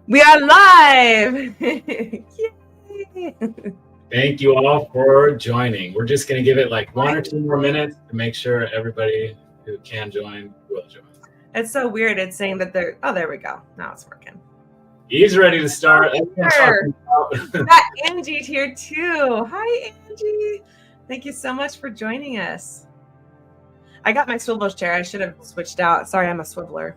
We are live! Yay! Thank you all for joining. We're just going to give it like 1 or 2 more minutes to make sure everybody who can join will join. It's so weird. It's saying that they're... Oh, there we go. Now it's working. He's ready to start. Sure. Got Angie here too. Hi, Angie. Thank you so much for joining us. I got my swivel chair. I should have switched out. Sorry, I'm a swiveler.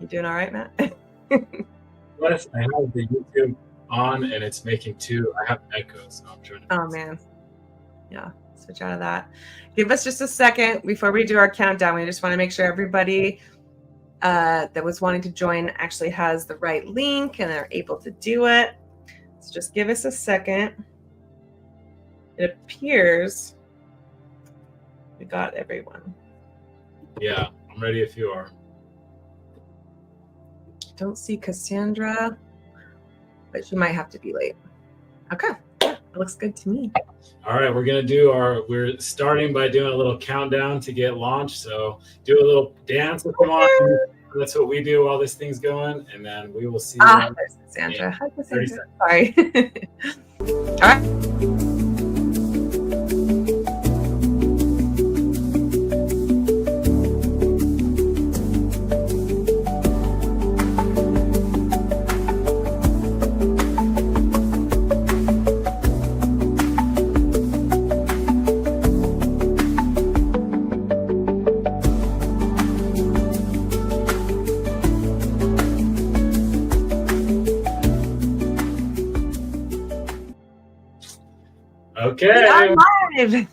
You doing all right, Matt? Yes, I have the YouTube on and it's making two. I have echo, so I'm trying to. Oh, man. Yeah, switch out of that. Give us just a second before we do our countdown. We just want to make sure everybody that was wanting to join actually has the right link and they're able to do it. So just give us a second. It appears we got everyone. Yeah, I'm ready if you are. Don't see Cassandra, but she might have to be late. Okay, yeah, it looks good to me. All right, we're starting by doing a little countdown to get launched. So do a little dance with them on. That's what we do while this thing's going, and then we will see you. There's Cassandra. Hi, Cassandra. Sorry. All right. Okay.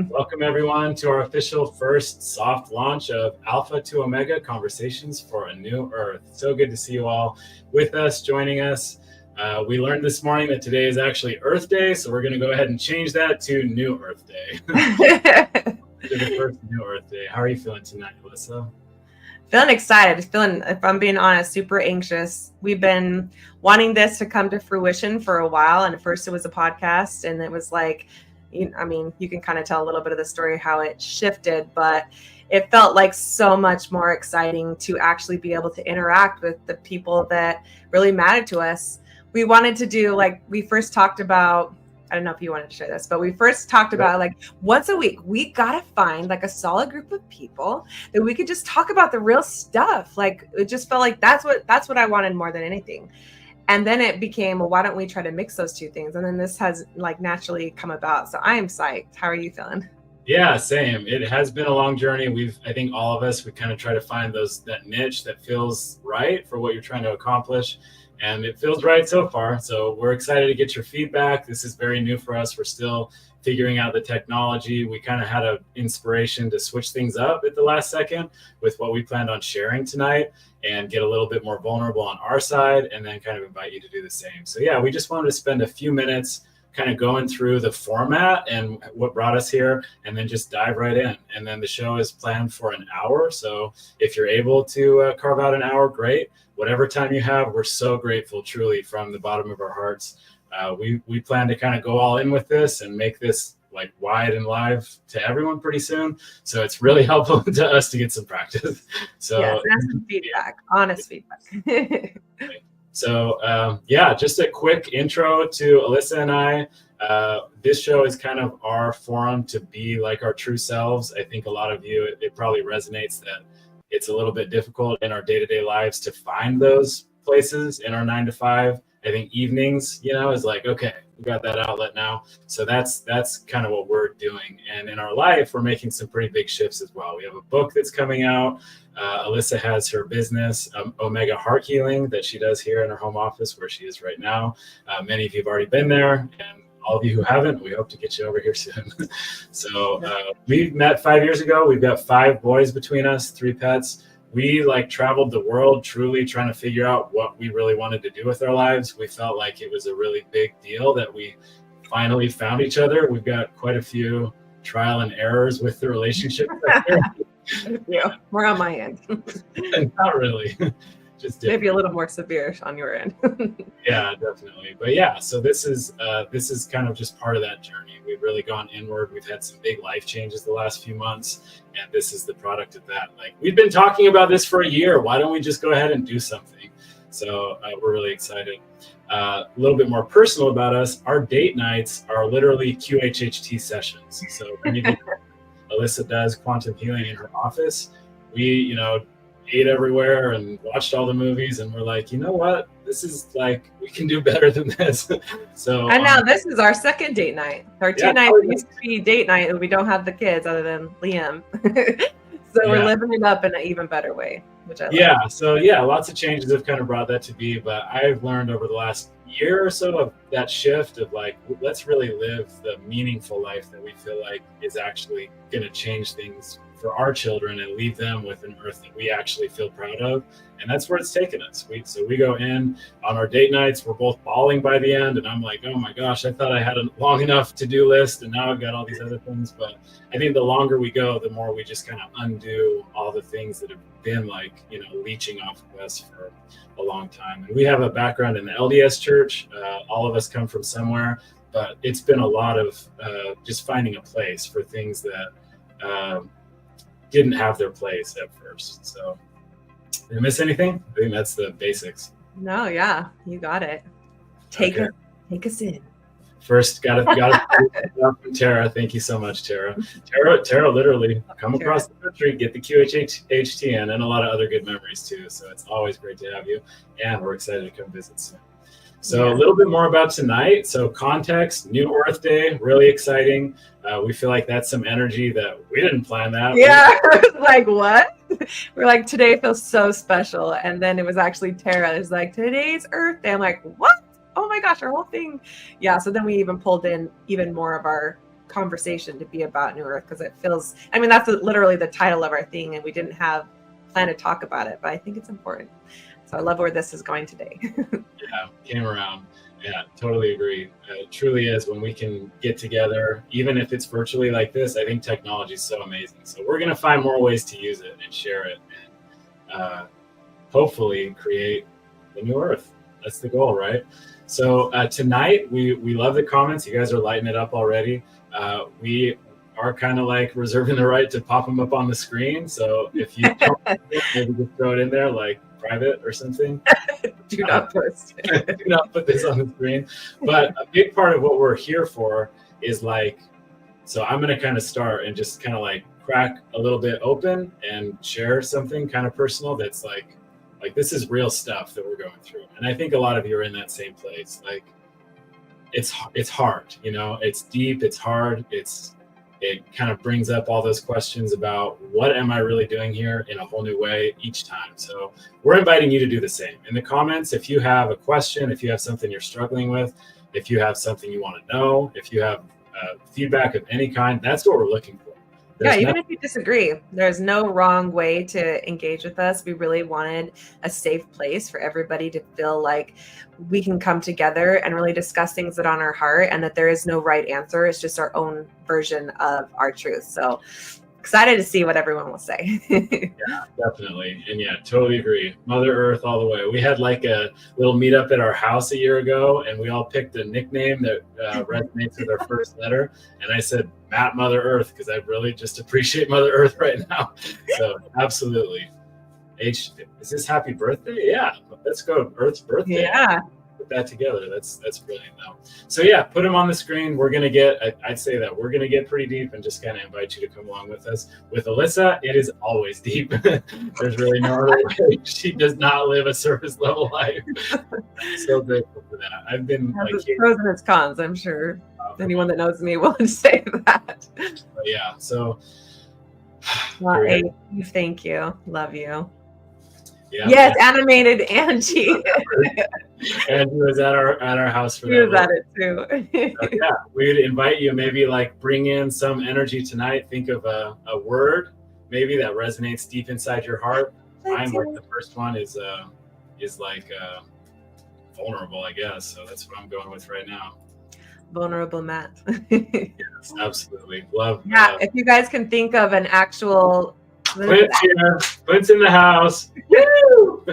Welcome everyone to our official first soft launch of Alpha to Omega Conversations for a New Earth. So good to see you all with us, joining us. We learned this morning that today is actually Earth Day, so we're going to go ahead and change that to New Earth Day. To the first New Earth Day. How are you feeling tonight, Alyssa? Feeling excited. Feeling, if I'm being honest, super anxious. We've been wanting this to come to fruition for a while. And at first it was a podcast, and it was like, I mean, you can kind of tell a little bit of the story, how it shifted, but it felt like so much more exciting to actually be able to interact with the people that really mattered to us. We wanted to do, like, we first talked about, I don't know if you wanted to share this, but we first talked about like once a week, we got to find like a solid group of people that we could just talk about the real stuff. Like, it just felt like that's what I wanted more than anything. And then it became, well, why don't we try to mix those two things? And then this has like naturally come about. So I am psyched. How are you feeling? Yeah, same. It has been a long journey. I think all of us, we kind of try to find that niche that feels right for what you're trying to accomplish. And it feels right so far. So we're excited to get your feedback. This is very new for us. We're still figuring out the technology. We kind of had an inspiration to switch things up at the last second with what we planned on sharing tonight and get a little bit more vulnerable on our side, and then kind of invite you to do the same. So yeah, we just wanted to spend a few minutes kind of going through the format and what brought us here, and then just dive right in. And then the show is planned for an hour. So if you're able to carve out an hour, great. Whatever time you have, we're so grateful, truly, from the bottom of our hearts. We plan to kind of go all in with this and make this like wide and live to everyone pretty soon. So it's really helpful to us to get some practice. So yes, that's some feedback, honest feedback. So yeah, just a quick intro to Alyssa and I. This show is kind of our forum to be like our true selves. I think a lot of you, it probably resonates that it's a little bit difficult in our day-to-day lives to find those places in our 9 to 5. I think evenings, is like, okay, we got that outlet now. So that's kind of what we're doing. And in our life, we're making some pretty big shifts as well. We have a book that's coming out. Alyssa has her business, Omega Heart Healing, that she does here in her home office where she is right now. Many of you have already been there, and all of you who haven't, we hope to get you over here soon. So we met 5 years ago. We've got 5 boys between us, 3 pets. We traveled the world truly trying to figure out what we really wanted to do with our lives. We felt like it was a really big deal that we finally found each other. We've got quite a few trial and errors with the relationship. Yeah, we're on my end. Not really. just maybe a little more severe on your end. Yeah, definitely. But yeah, so this is kind of just part of that journey. We've really gone inward. We've had some big life changes the last few months, and this is the product of that. Like, we've been talking about this for a year. Why don't we just go ahead and do something? So we're really excited. A little bit more personal about us. Our date nights are literally QHHT sessions. So anything Alyssa does quantum healing in her office, we, ate everywhere and watched all the movies, and we're like, you know what? This is like, we can do better than this. So and now this is our second date night. Our two nights used to be date night, and we don't have the kids other than Liam. So we're living it up in an even better way, which I love. Yeah. So lots of changes have kind of brought that to be, but I've learned over the last year or so of that shift of like, let's really live the meaningful life that we feel like is actually going to change things for our children and leave them with an earth that we actually feel proud of. And that's where it's taken us. So we go in on our date nights, we're both bawling by the end, and I'm like, oh my gosh, I thought I had a long enough to-do list, and now I've got all these other things. But I think the longer we go, the more we just kind of undo all the things that have been like, leeching off of us for a long time. And we have a background in the LDS church. All of us come from somewhere, but it's been a lot of just finding a place for things that didn't have their place at first. So did I miss anything? I think that's the basics. No, yeah, you got it. Take us in. First, got to Tara. Thank you so much, Tara. Tara literally come across the country, get the QHHT in, and a lot of other good memories too. So it's always great to have you, and we're excited to come visit soon. So a little bit more about tonight. So context, New Earth Day, really exciting. We feel like that's some energy that we didn't plan that. Yeah, like what? We're like, today feels so special. And then it was actually Tara is like, today's Earth Day. I'm like, what? Oh my gosh, our whole thing. Yeah, so then we even pulled in even more of our conversation to be about New Earth, because it feels, that's literally the title of our thing, and we didn't have plan to talk about it, but I think it's important. So I love where this is going today. Yeah, came around. Yeah, totally agree. It truly is when we can get together, even if it's virtually like this. I think technology is so amazing. So we're going to find more ways to use it and share it, and hopefully create the new Earth. That's the goal, right? So tonight, we love the comments. You guys are lighting it up already. We are kind of like reserving the right to pop them up on the screen. So if you don't, maybe just throw it in there like private or something. Do not post. Do not put this on the screen. But a big part of what we're here for is like, so I'm going to kind of start and just kind of like crack a little bit open and share something kind of personal that's like this is real stuff that we're going through. And I think a lot of you are in that same place. Like it's hard, it's deep, it's hard. It kind of brings up all those questions about what am I really doing here in a whole new way each time. So we're inviting you to do the same. In the comments, if you have a question, if you have something you're struggling with, if you have something you want to know, if you have feedback of any kind, that's what we're looking for. Even if you disagree, there's no wrong way to engage with us. We really wanted a safe place for everybody to feel like we can come together and really discuss things that are on our heart, and that there is no right answer. It's just our own version of our truth. So excited to see what everyone will say. Yeah, definitely. And yeah, totally agree. Mother Earth all the way. We had like a little meetup at our house a year ago, and we all picked a nickname that resonates with our first letter. And I said, Matt Mother Earth, because I really just appreciate Mother Earth right now. So absolutely. Is this happy birthday? Yeah, let's go. Earth's birthday. Yeah. Put that together. That's brilliant though. So yeah, put them on the screen. We're gonna get, I'd say that we're gonna get pretty deep, and just kind of invite you to come along with us. With Alyssa, it is always deep. There's really no other way. She does not live a surface level life. So grateful for that. I've been like its pros and its cons, I'm sure. Anyone that knows me will say that. But yeah, so thank you. Love you. Yeah, yes, animated Angie. Angie was at our house for that. She was at it too. So, yeah, we'd invite you, maybe like bring in some energy tonight. Think of a word maybe that resonates deep inside your heart. Mine, like the first one is like vulnerable, I guess. So that's what I'm going with right now. Vulnerable Matt. Yes, absolutely. Love. Yeah, if you guys can think of an actual Clint's here. Clint's in the house. Woo!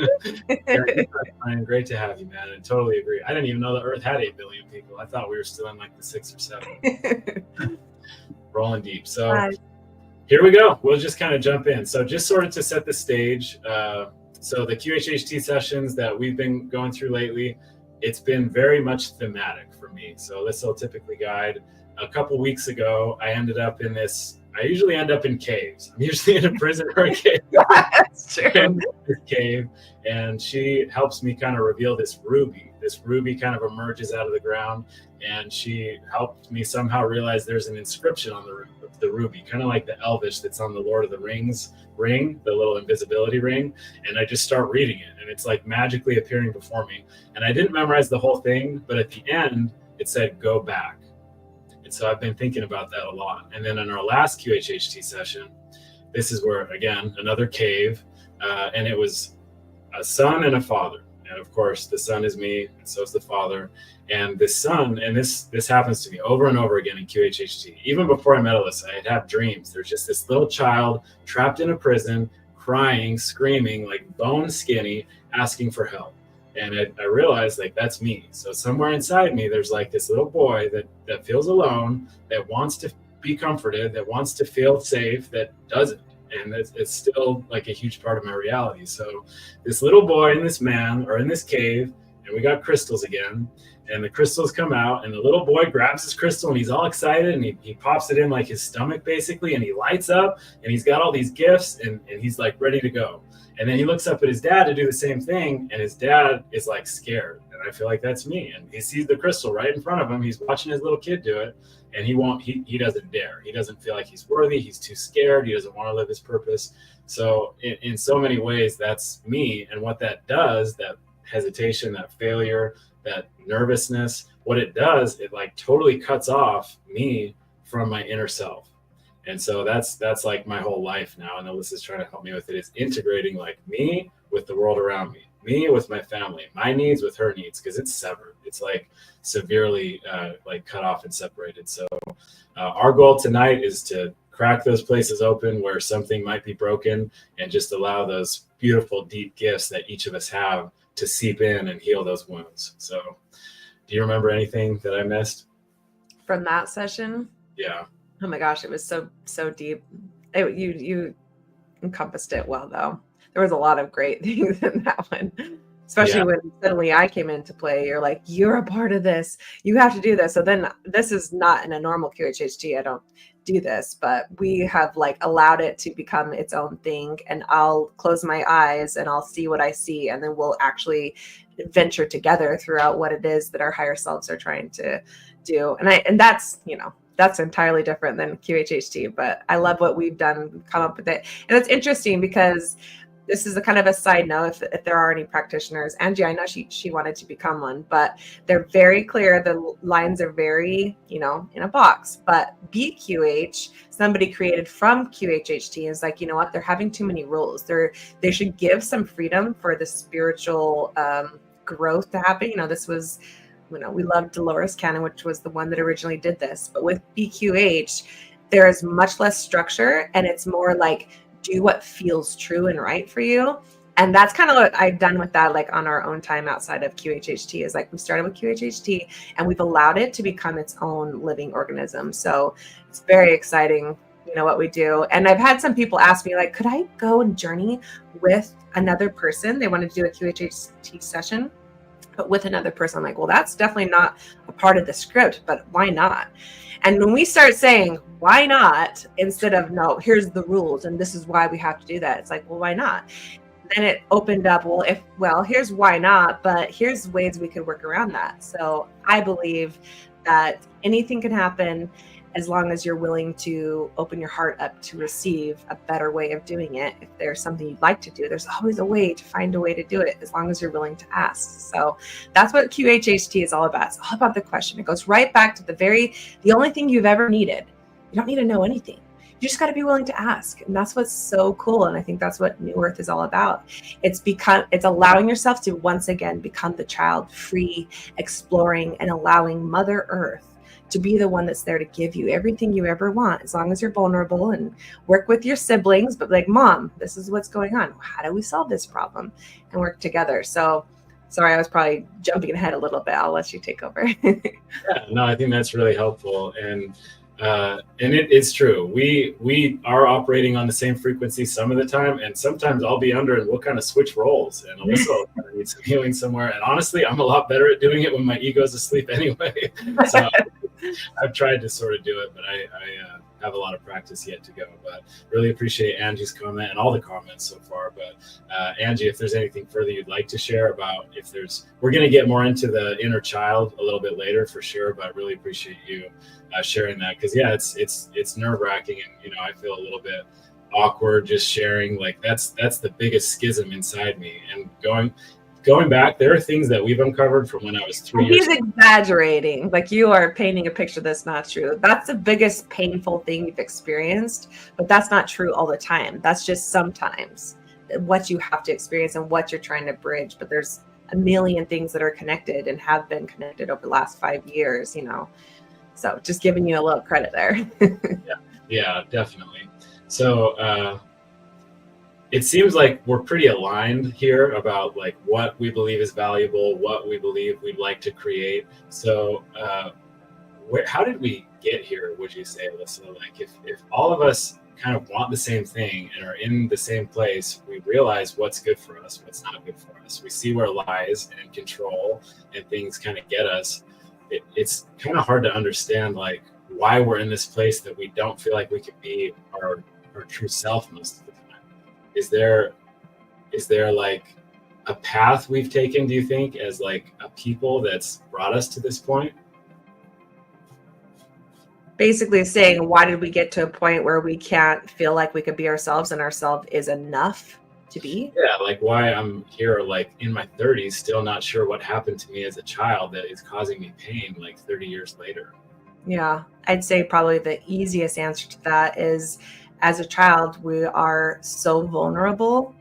Great to have you, man. I totally agree. I didn't even know the Earth had 8 billion people. I thought we were still in like the 6 or 7. Rolling deep. So here we go. We'll just kind of jump in. So just sort of to set the stage. So the QHHT sessions that we've been going through lately, it's been very much thematic for me. So this will typically guide. A couple weeks ago, I ended up in this. I usually end up in caves. I'm usually in a prison or a cave. That's true. This cave, and she helps me kind of reveal this ruby. This ruby kind of emerges out of the ground, and she helped me somehow realize there's an inscription on the ruby, kind of like the Elvish that's on the Lord of the Rings ring, the little invisibility ring. And I just start reading it, and it's like magically appearing before me. And I didn't memorize the whole thing, but at the end, it said, "Go back." And so I've been thinking about that a lot. And then in our last QHHT session, this is where, again, another cave, and it was a son and a father. And of course, the son is me, and so is the father. And this son, and this happens to me over and over again in QHHT. Even before I met Alyssa, I'd have dreams. There's just this little child trapped in a prison, crying, screaming, like bone skinny, asking for help. And I realized, like, that's me. So somewhere inside me, there's like this little boy that feels alone, that wants to be comforted, that wants to feel safe, that doesn't. And it's still like a huge part of my reality. So this little boy and this man are in this cave, and we got crystals again. And the crystals come out, and the little boy grabs his crystal, and he's all excited, and he pops it in like his stomach, basically, and he lights up, and he's got all these gifts, and he's like ready to go. And then he looks up at his dad to do the same thing, and his dad is like scared. And I feel like that's me. And he sees the crystal right in front of him. He's watching his little kid do it, and he doesn't dare. He doesn't feel like he's worthy. He's too scared. He doesn't want to live his purpose. So in so many ways, that's me. And what that does, that hesitation, that failure, that nervousness, what it does, it like totally cuts off me from my inner self. And so that's like my whole life now. And Alyssa's trying to help me with it, is integrating like me with the world around me with my family, my needs with her needs, because it's severed. It's like severely like cut off and separated. So our goal tonight is to crack those places open where something might be broken, and just allow those beautiful, deep gifts that each of us have to seep in and heal those wounds. So do you remember anything that I missed from that session? Yeah. Oh my gosh, it was so deep. You encompassed it well, though. There was a lot of great things in that one, especially when suddenly I came into play. You're like, you're a part of this. You have to do this. So then this is not in a normal QHHT. I don't do this, but we have like allowed it to become its own thing. And I'll close my eyes and I'll see what I see. And then we'll actually venture together throughout what it is that our higher selves are trying to do. And that's, that's entirely different than QHHT, but I love what we've done, come up with it. And it's interesting because this is a kind of a side note, if there are any practitioners. Angie, I know she wanted to become one, but they're very clear. The lines are very, in a box. But BQH, somebody created from QHHT, is like, you know what? They're having too many rules. They should give some freedom for the spiritual growth to happen. This was, we love Dolores Cannon, which was the one that originally did this. But with BQH, there is much less structure, and it's more like, do what feels true and right for you. And that's kind of what I've done with that, like on our own time outside of QHHT, is like we started with QHHT and we've allowed it to become its own living organism. So it's very exciting, what we do. And I've had some people ask me, like, could I go and journey with another person? They wanted to do a QHHT session, but with another person. I'm like, well, that's definitely not a part of the script, but why not? And when we start saying, why not, instead of, no, here's the rules and this is why we have to do that, it's like, well, why not? Then it opened up, here's why not, but here's ways we could work around that. So I believe that anything can happen as long as you're willing to open your heart up to receive a better way of doing it. If there's something you'd like to do, there's always a way to find a way to do it, as long as you're willing to ask. So that's what QHHT is all about. It's all about the question. It goes right back to the only thing you've ever needed. You don't need to know anything. You just got to be willing to ask. And that's what's so cool. And I think that's what New Earth is all about. It's allowing yourself to once again become the child, free, exploring, and allowing Mother Earth to be the one that's there to give you everything you ever want, as long as you're vulnerable, and work with your siblings, but like, Mom, this is what's going on. How do we solve this problem? And work together. So sorry, I was probably jumping ahead a little bit. I'll let you take over. Yeah, no, I think that's really helpful. And it's true. We are operating on the same frequency some of the time, and sometimes I'll be under and we'll kind of switch roles, and Alyssa will kind of need some healing somewhere. And honestly, I'm a lot better at doing it when my ego's asleep anyway. So I've tried to sort of do it, but I have a lot of practice yet to go. But really appreciate Angie's comment and all the comments so far. But Angie, if there's anything further you'd like to share about, we're going to get more into the inner child a little bit later for sure. But I really appreciate you sharing that, because yeah, it's nerve wracking, and I feel a little bit awkward just sharing. Like that's the biggest schism inside me. And going back, there are things that we've uncovered from when I was 3 years old. He's exaggerating. Like, you are painting a picture that's not true. That's the biggest painful thing you've experienced, but that's not true all the time. That's just sometimes what you have to experience and what you're trying to bridge. But there's a million things that are connected and have been connected over the last 5 years, So just giving you a little credit there. Yeah, definitely. So it seems like we're pretty aligned here about like what we believe is valuable, what we believe we'd like to create. So how did we get here, would you say, Alyssa? Like if all of us kind of want the same thing and are in the same place, we realize what's good for us, what's not good for us. We see where lies and control and things kind of get us. It's kind of hard to understand like why we're in this place that we don't feel like we can be our true self most of the time. Is there like a path we've taken, do you think, as like a people that's brought us to this point? Basically saying, why did we get to a point where we can't feel like we could be ourselves and ourselves is enough to be? Yeah, like why I'm here like in my 30s still not sure what happened to me as a child that is causing me pain like 30 years later. Yeah, I'd say probably the easiest answer to that is, as a child, we are so vulnerable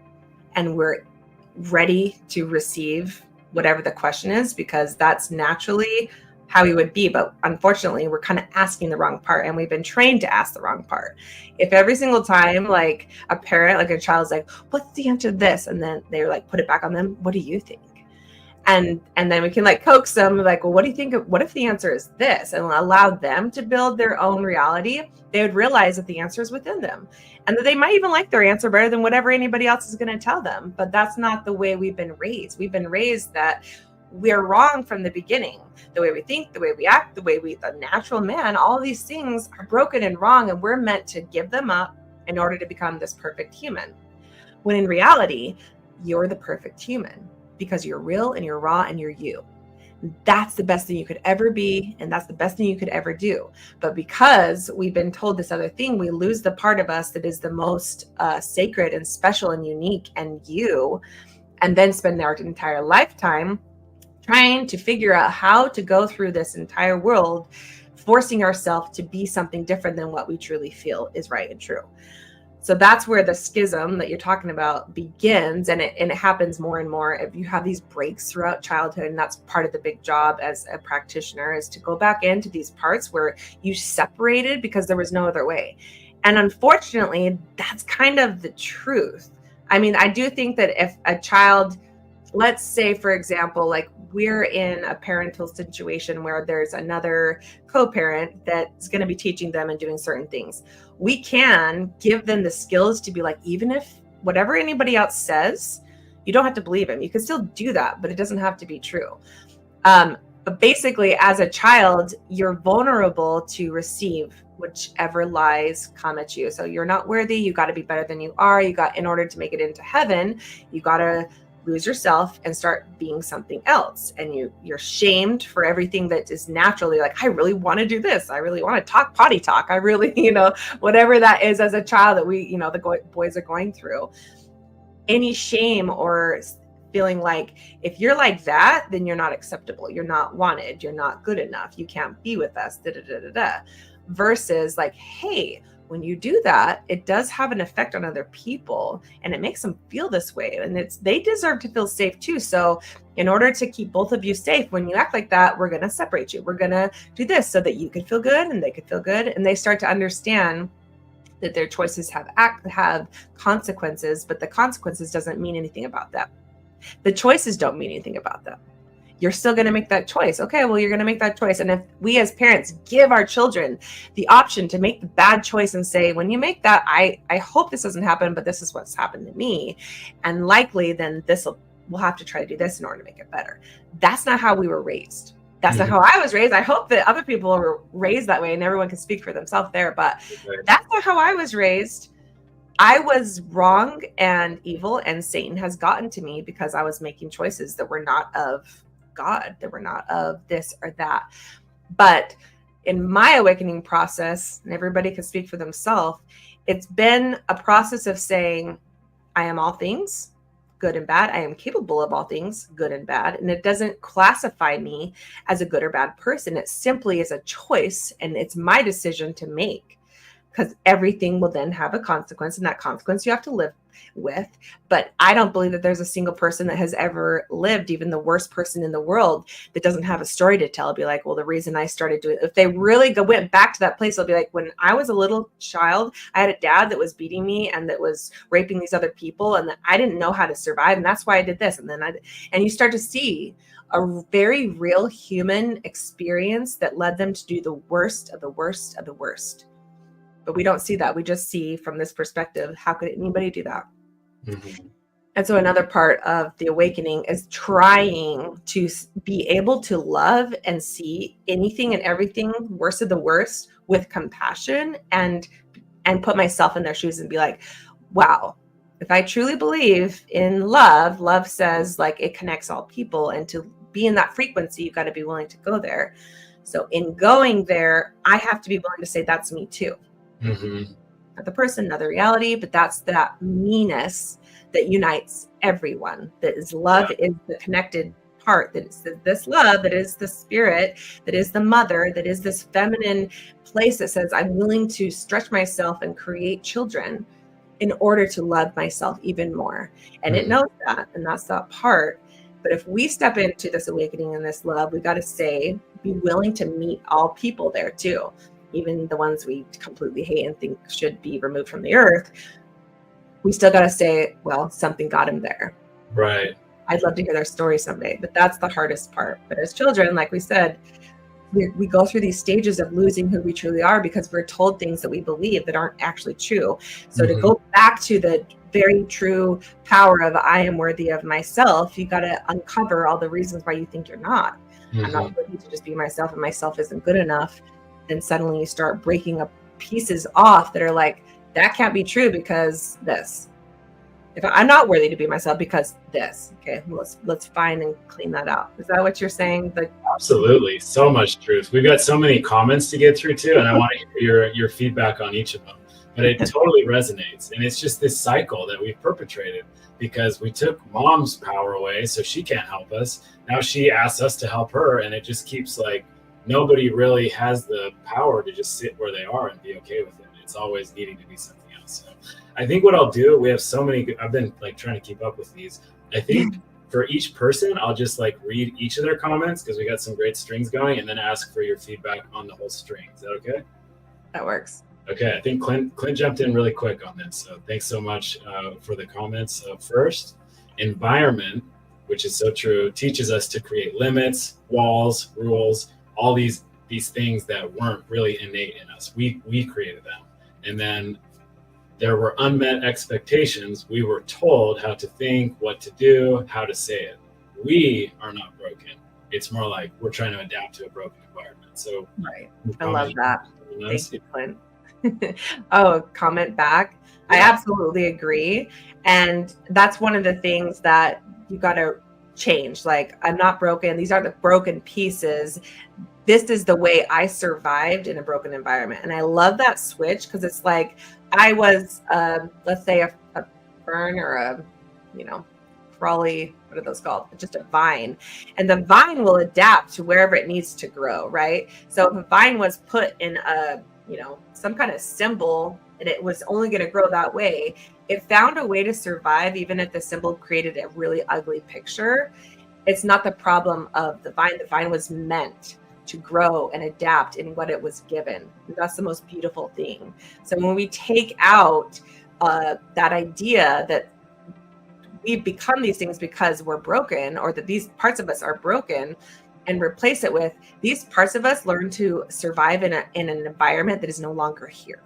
and we're ready to receive whatever the question is, because that's naturally how we would be. But unfortunately, we're kind of asking the wrong part, and we've been trained to ask the wrong part. If every single time, like a parent, like a child's like, what's the answer to this? And then they're like, put it back on them. What do you think? And then we can like coax them, like, well, what do you think what if the answer is this? And allow them to build their own reality. They would realize that the answer is within them, and that they might even like their answer better than whatever anybody else is going to tell them. But that's not the way we've been raised. We've been raised that we're wrong from the beginning. The way we think, the way we act, the natural man, all these things are broken and wrong, and we're meant to give them up in order to become this perfect human. When in reality, you're the perfect human, because you're real and you're raw and you're you. That's the best thing you could ever be, and that's the best thing you could ever do. But because we've been told this other thing, we lose the part of us that is the most sacred and special and unique and you, and then spend our entire lifetime trying to figure out how to go through this entire world, forcing ourselves to be something different than what we truly feel is right and true. So that's where the schism that you're talking about begins, and it happens more and more. If you have these breaks throughout childhood, and that's part of the big job as a practitioner, is to go back into these parts where you separated because there was no other way. And unfortunately, that's kind of the truth. I mean, I do think that if a child, let's say, for example, like we're in a parental situation where there's another co-parent that's going to be teaching them and doing certain things, we can give them the skills to be like, even if whatever anybody else says, you don't have to believe him. You can still do that, but it doesn't have to be true. But basically, as a child, you're vulnerable to receive whichever lies come at you. So you're not worthy. You got to be better than you are. In order to make it into heaven, you got to lose yourself and start being something else. And you're shamed for everything that is naturally like, I really want to do this. I really want to potty talk. I really, whatever that is as a child that we, the boys are going through. Any shame or feeling like if you're like that, then you're not acceptable. You're not wanted. You're not good enough. You can't be with us. Versus like, hey, when you do that, it does have an effect on other people, and it makes them feel this way. And they deserve to feel safe too. So in order to keep both of you safe, when you act like that, we're going to separate you. We're going to do this so that you can feel good and they can feel good. And they start to understand that their choices have consequences, but the consequences doesn't mean anything about them. The choices don't mean anything about them. You're still going to make that choice. Okay, well, you're going to make that choice. And if we as parents give our children the option to make the bad choice and say, when you make that, I hope this doesn't happen, but this is what's happened to me. And likely then we'll have to try to do this in order to make it better. That's not how we were raised. That's not how I was raised. I hope that other people were raised that way and everyone can speak for themselves there, but that's not how I was raised. I was wrong and evil, and Satan has gotten to me because I was making choices that were not of God, that were not of this or that. But in my awakening process, and everybody can speak for themselves, it's been a process of saying, I am all things, good and bad. I am capable of all things, good and bad. And it doesn't classify me as a good or bad person. It simply is a choice, and it's my decision to make, because everything will then have a consequence, and that consequence you have to live with. But I don't believe that there's a single person that has ever lived, even the worst person in the world, that doesn't have a story to tell. It'll be like, well, the reason I started doing it, if they really went back to that place, it'll be like, when I was a little child, I had a dad that was beating me and that was raping these other people, and that I didn't know how to survive, and that's why I did this. And you start to see a very real human experience that led them to do the worst of the worst of the worst. But we don't see that. We just see from this perspective, how could anybody do that? Mm-hmm. And so another part of the awakening is trying to be able to love and see anything and everything, worst of the worst, with compassion, and put myself in their shoes and be like, wow, if I truly believe in love, love says like it connects all people, and to be in that frequency, you've got to be willing to go there. So in going there, I have to be willing to say that's me too. Mm-hmm. Not the person, not the reality, but that's that meanness that unites everyone. That is love, is the connected part. That is this love, that is the spirit, that is the mother, that is this feminine place that says I'm willing to stretch myself and create children in order to love myself even more. And it knows that, and that's that part. But if we step into this awakening and this love, we got to be willing to meet all people there too. Even the ones we completely hate and think should be removed from the earth, we still got to say, well, something got him there. Right. I'd love to hear their story someday, but that's the hardest part. But as children, like we said, we go through these stages of losing who we truly are because we're told things that we believe that aren't actually true. So to go back to the very true power of I am worthy of myself, you got to uncover all the reasons why you think you're not. I'm not worthy to just be myself, and myself isn't good enough. Then suddenly you start breaking up pieces off that are like, that can't be true because this. If I'm not worthy to be myself because this. Okay, let's find and clean that out. Is that what you're saying? Absolutely. So much truth. We've got so many comments to get through too, and I want to hear your feedback on each of them. But it totally resonates. And it's just this cycle that we've perpetrated because we took mom's power away, so she can't help us. Now she asks us to help her, and it just keeps like, nobody really has the power to just sit where they are and be okay with it. It's always needing to be something else. So I think what I'll do, we have so many, I've been like trying to keep up with these. I think for each person, I'll just like read each of their comments because we got some great strings going, and then ask for your feedback on the whole string. Is that okay? That works. Okay. I think Clint jumped in really quick on this. So thanks so much for the comments. First, environment, which is so true, teaches us to create limits, walls, rules, all these things that weren't really innate in us. We created them. And then there were unmet expectations. We were told how to think, what to do, how to say it. We are not broken. It's more like we're trying to adapt to a broken environment. So right. I love that. Thank you, Clint. Comment back. Yeah. I absolutely agree. And that's one of the things that you got to change. Like, I'm not broken. These aren't the broken pieces. This is the way I survived in a broken environment. And I love that switch because it's like I was, let's say a fern or a, crawly, what are those called? Just a vine. And the vine will adapt to wherever it needs to grow, right? So if a vine was put in a some kind of symbol, and it was only going to grow that way. It found a way to survive, even if the symbol created a really ugly picture. It's not the problem of the vine. The vine was meant to grow and adapt in what it was given. And that's the most beautiful thing. So when we take out that idea that we become these things because we're broken, or that these parts of us are broken, and replace it with these parts of us learn to survive in an environment that is no longer here.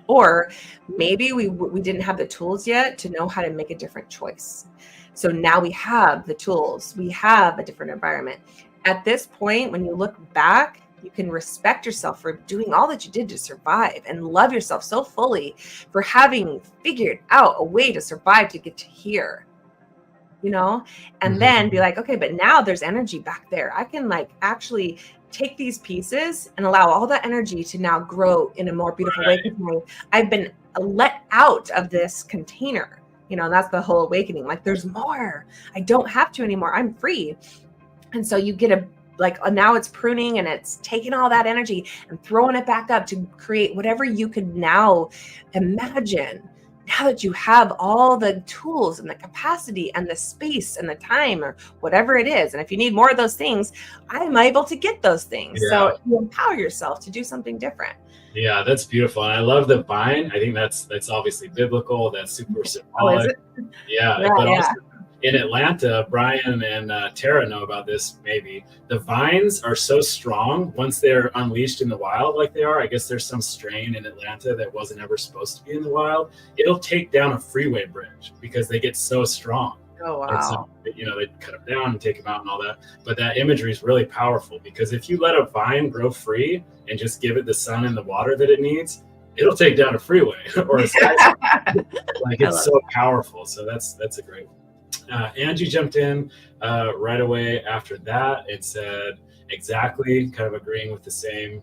Or maybe we didn't have the tools yet to know how to make a different choice. So now we have the tools, we have a different environment. At this point, when you look back, you can respect yourself for doing all that you did to survive, and love yourself so fully for having figured out a way to survive to get to here. And then be like, okay, but now there's energy back there. I can actually take these pieces and allow all that energy to now grow in a more beautiful way. I've been let out of this container, and that's the whole awakening. There's more. I don't have to anymore. I'm free. And so you get now it's pruning, and it's taking all that energy and throwing it back up to create whatever you could now imagine. Now that you have all the tools and the capacity and the space and the time, or whatever it is. And if you need more of those things, I'm able to get those things. Yeah. So you empower yourself to do something different. Yeah, that's beautiful. And I love the vine. I think that's obviously biblical. That's super symbolic. Yeah. But also in Atlanta, Brian and Tara know about this maybe. The vines are so strong once they're unleashed in the wild like they are. I guess there's some strain in Atlanta that wasn't ever supposed to be in the wild. It'll take down a freeway bridge because they get so strong. Oh, wow. So, they cut them down and take them out and all that. But that imagery is really powerful, because if you let a vine grow free and just give it the sun and the water that it needs, it'll take down a freeway or a skyscraper. It's so powerful. So that's a great one. Angie jumped in right away after that and said exactly, kind of agreeing with the same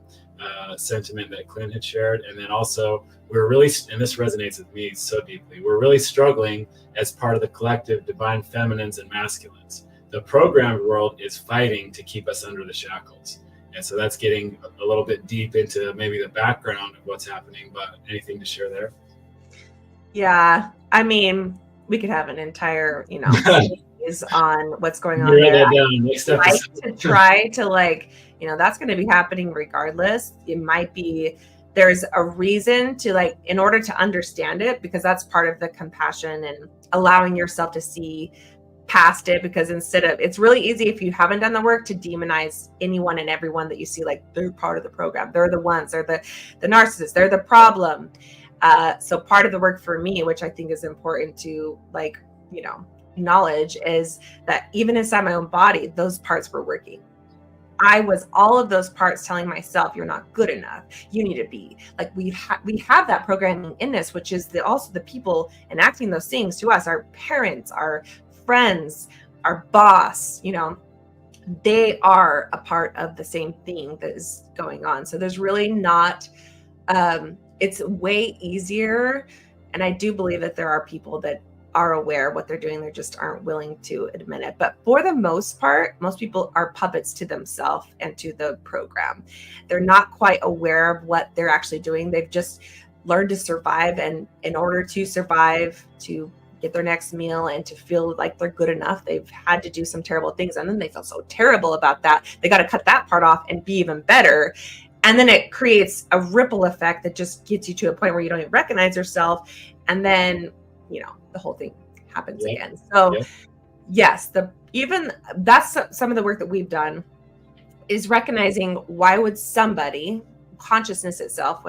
sentiment that Clint had shared. And then also, we're really, and this resonates with me so deeply, we're really struggling as part of the collective divine feminines and masculines. The programmed world is fighting to keep us under the shackles. And so that's getting a little bit deep into maybe the background of what's happening, but anything to share there? Yeah, I mean, we could have an entire, is on what's going on there. I like to try to that's going to be happening regardless. It might be, there's a reason to in order to understand it, because that's part of the compassion and allowing yourself to see past it. Because it's really easy, if you haven't done the work, to demonize anyone and everyone that you see they're part of the program. They're the ones, they're the narcissists, they're the problem. So part of the work for me, which I think is important to acknowledge, is that even inside my own body, those parts were working. I was all of those parts telling myself, you're not good enough. You need to be we have that programming in us, which is also the people enacting those things to us, our parents, our friends, our boss, they are a part of the same thing that is going on. So there's really not, it's way easier. And I do believe that there are people that are aware of what they're doing. They just aren't willing to admit it. But for the most part, most people are puppets to themselves and to the program. They're not quite aware of what they're actually doing. They've just learned to survive. And in order to survive, to get their next meal and to feel like they're good enough, they've had to do some terrible things. And then they feel so terrible about that. They got to cut that part off and be even better. And then it creates a ripple effect that just gets you to a point where you don't even recognize yourself. And then, the whole thing happens again. So yes, that's some of the work that we've done, is recognizing, why would somebody, consciousness itself,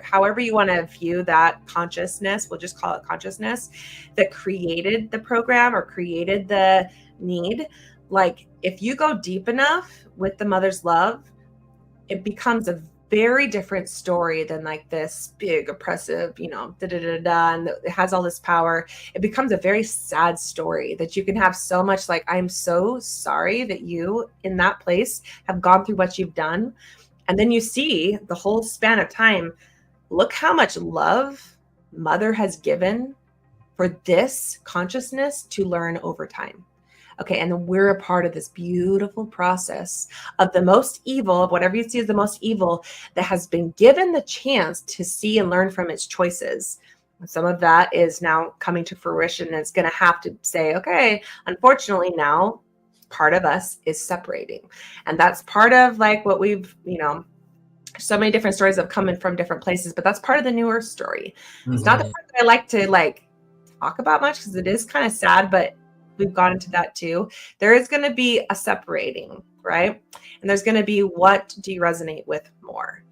however you want to view that consciousness, we'll just call it consciousness, that created the program or created the need. If you go deep enough with the mother's love, it becomes a very different story than this big oppressive, and it has all this power. It becomes a very sad story that you can have so much I'm so sorry that you in that place have gone through what you've done. And then you see the whole span of time, look how much love mother has given for this consciousness to learn over time. Okay, and then we're a part of this beautiful process of the most evil, of whatever you see as the most evil, that has been given the chance to see and learn from its choices. Some of that is now coming to fruition, and it's going to have to say, okay, unfortunately now part of us is separating. And that's part of like what we've, so many different stories have come in from different places, but that's part of the New Earth story. It's not the part that I like to like talk about much because it is kind of sad, but we've gone into that too. There is going to be a separating, right? And there's going to be, what do you resonate with more?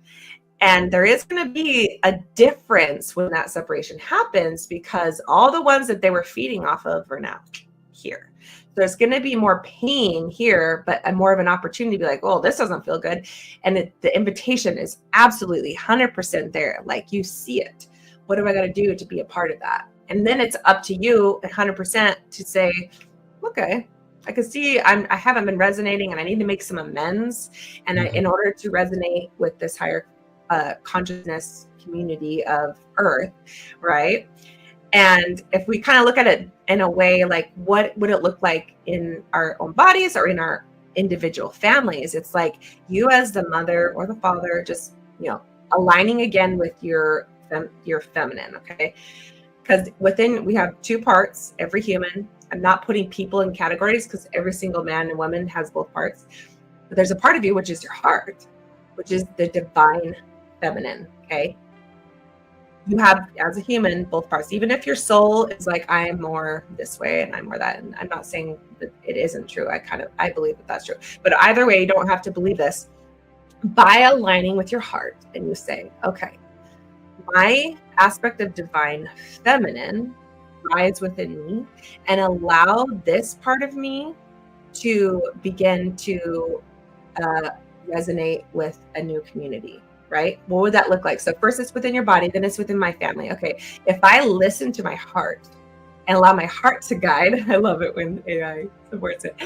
And there is going to be a difference when that separation happens, because all the ones that they were feeding off of are now here. There's going to be more pain here, but more of an opportunity to be like, oh, this doesn't feel good. And the invitation is absolutely 100% there. Like, you see it. What do I got to do to be a part of that? And then it's up to you 100% to say, okay, I can see I haven't been resonating and I need to make some amends. And in order to resonate with this higher consciousness community of Earth, right? And if we kind of look at it in a way, like, what would it look like in our own bodies or in our individual families? It's like you as the mother or the father, just, aligning again with your feminine, okay? Because we have two parts, every human. I'm not putting people in categories because every single man and woman has both parts. But there's a part of you, which is your heart, which is the divine feminine, okay? You have, as a human, both parts. Even if your soul is like, I am more this way and I'm more that. And I'm not saying that it isn't true. I believe that that's true. But either way, you don't have to believe this. By aligning with your heart and you say, okay, my aspect of divine feminine lies within me, and allow this part of me to begin to resonate with a new community, right? What would that look like? So first it's within your body, then it's within my family. Okay, if I listen to my heart and allow my heart to guide, I love it when AI supports it,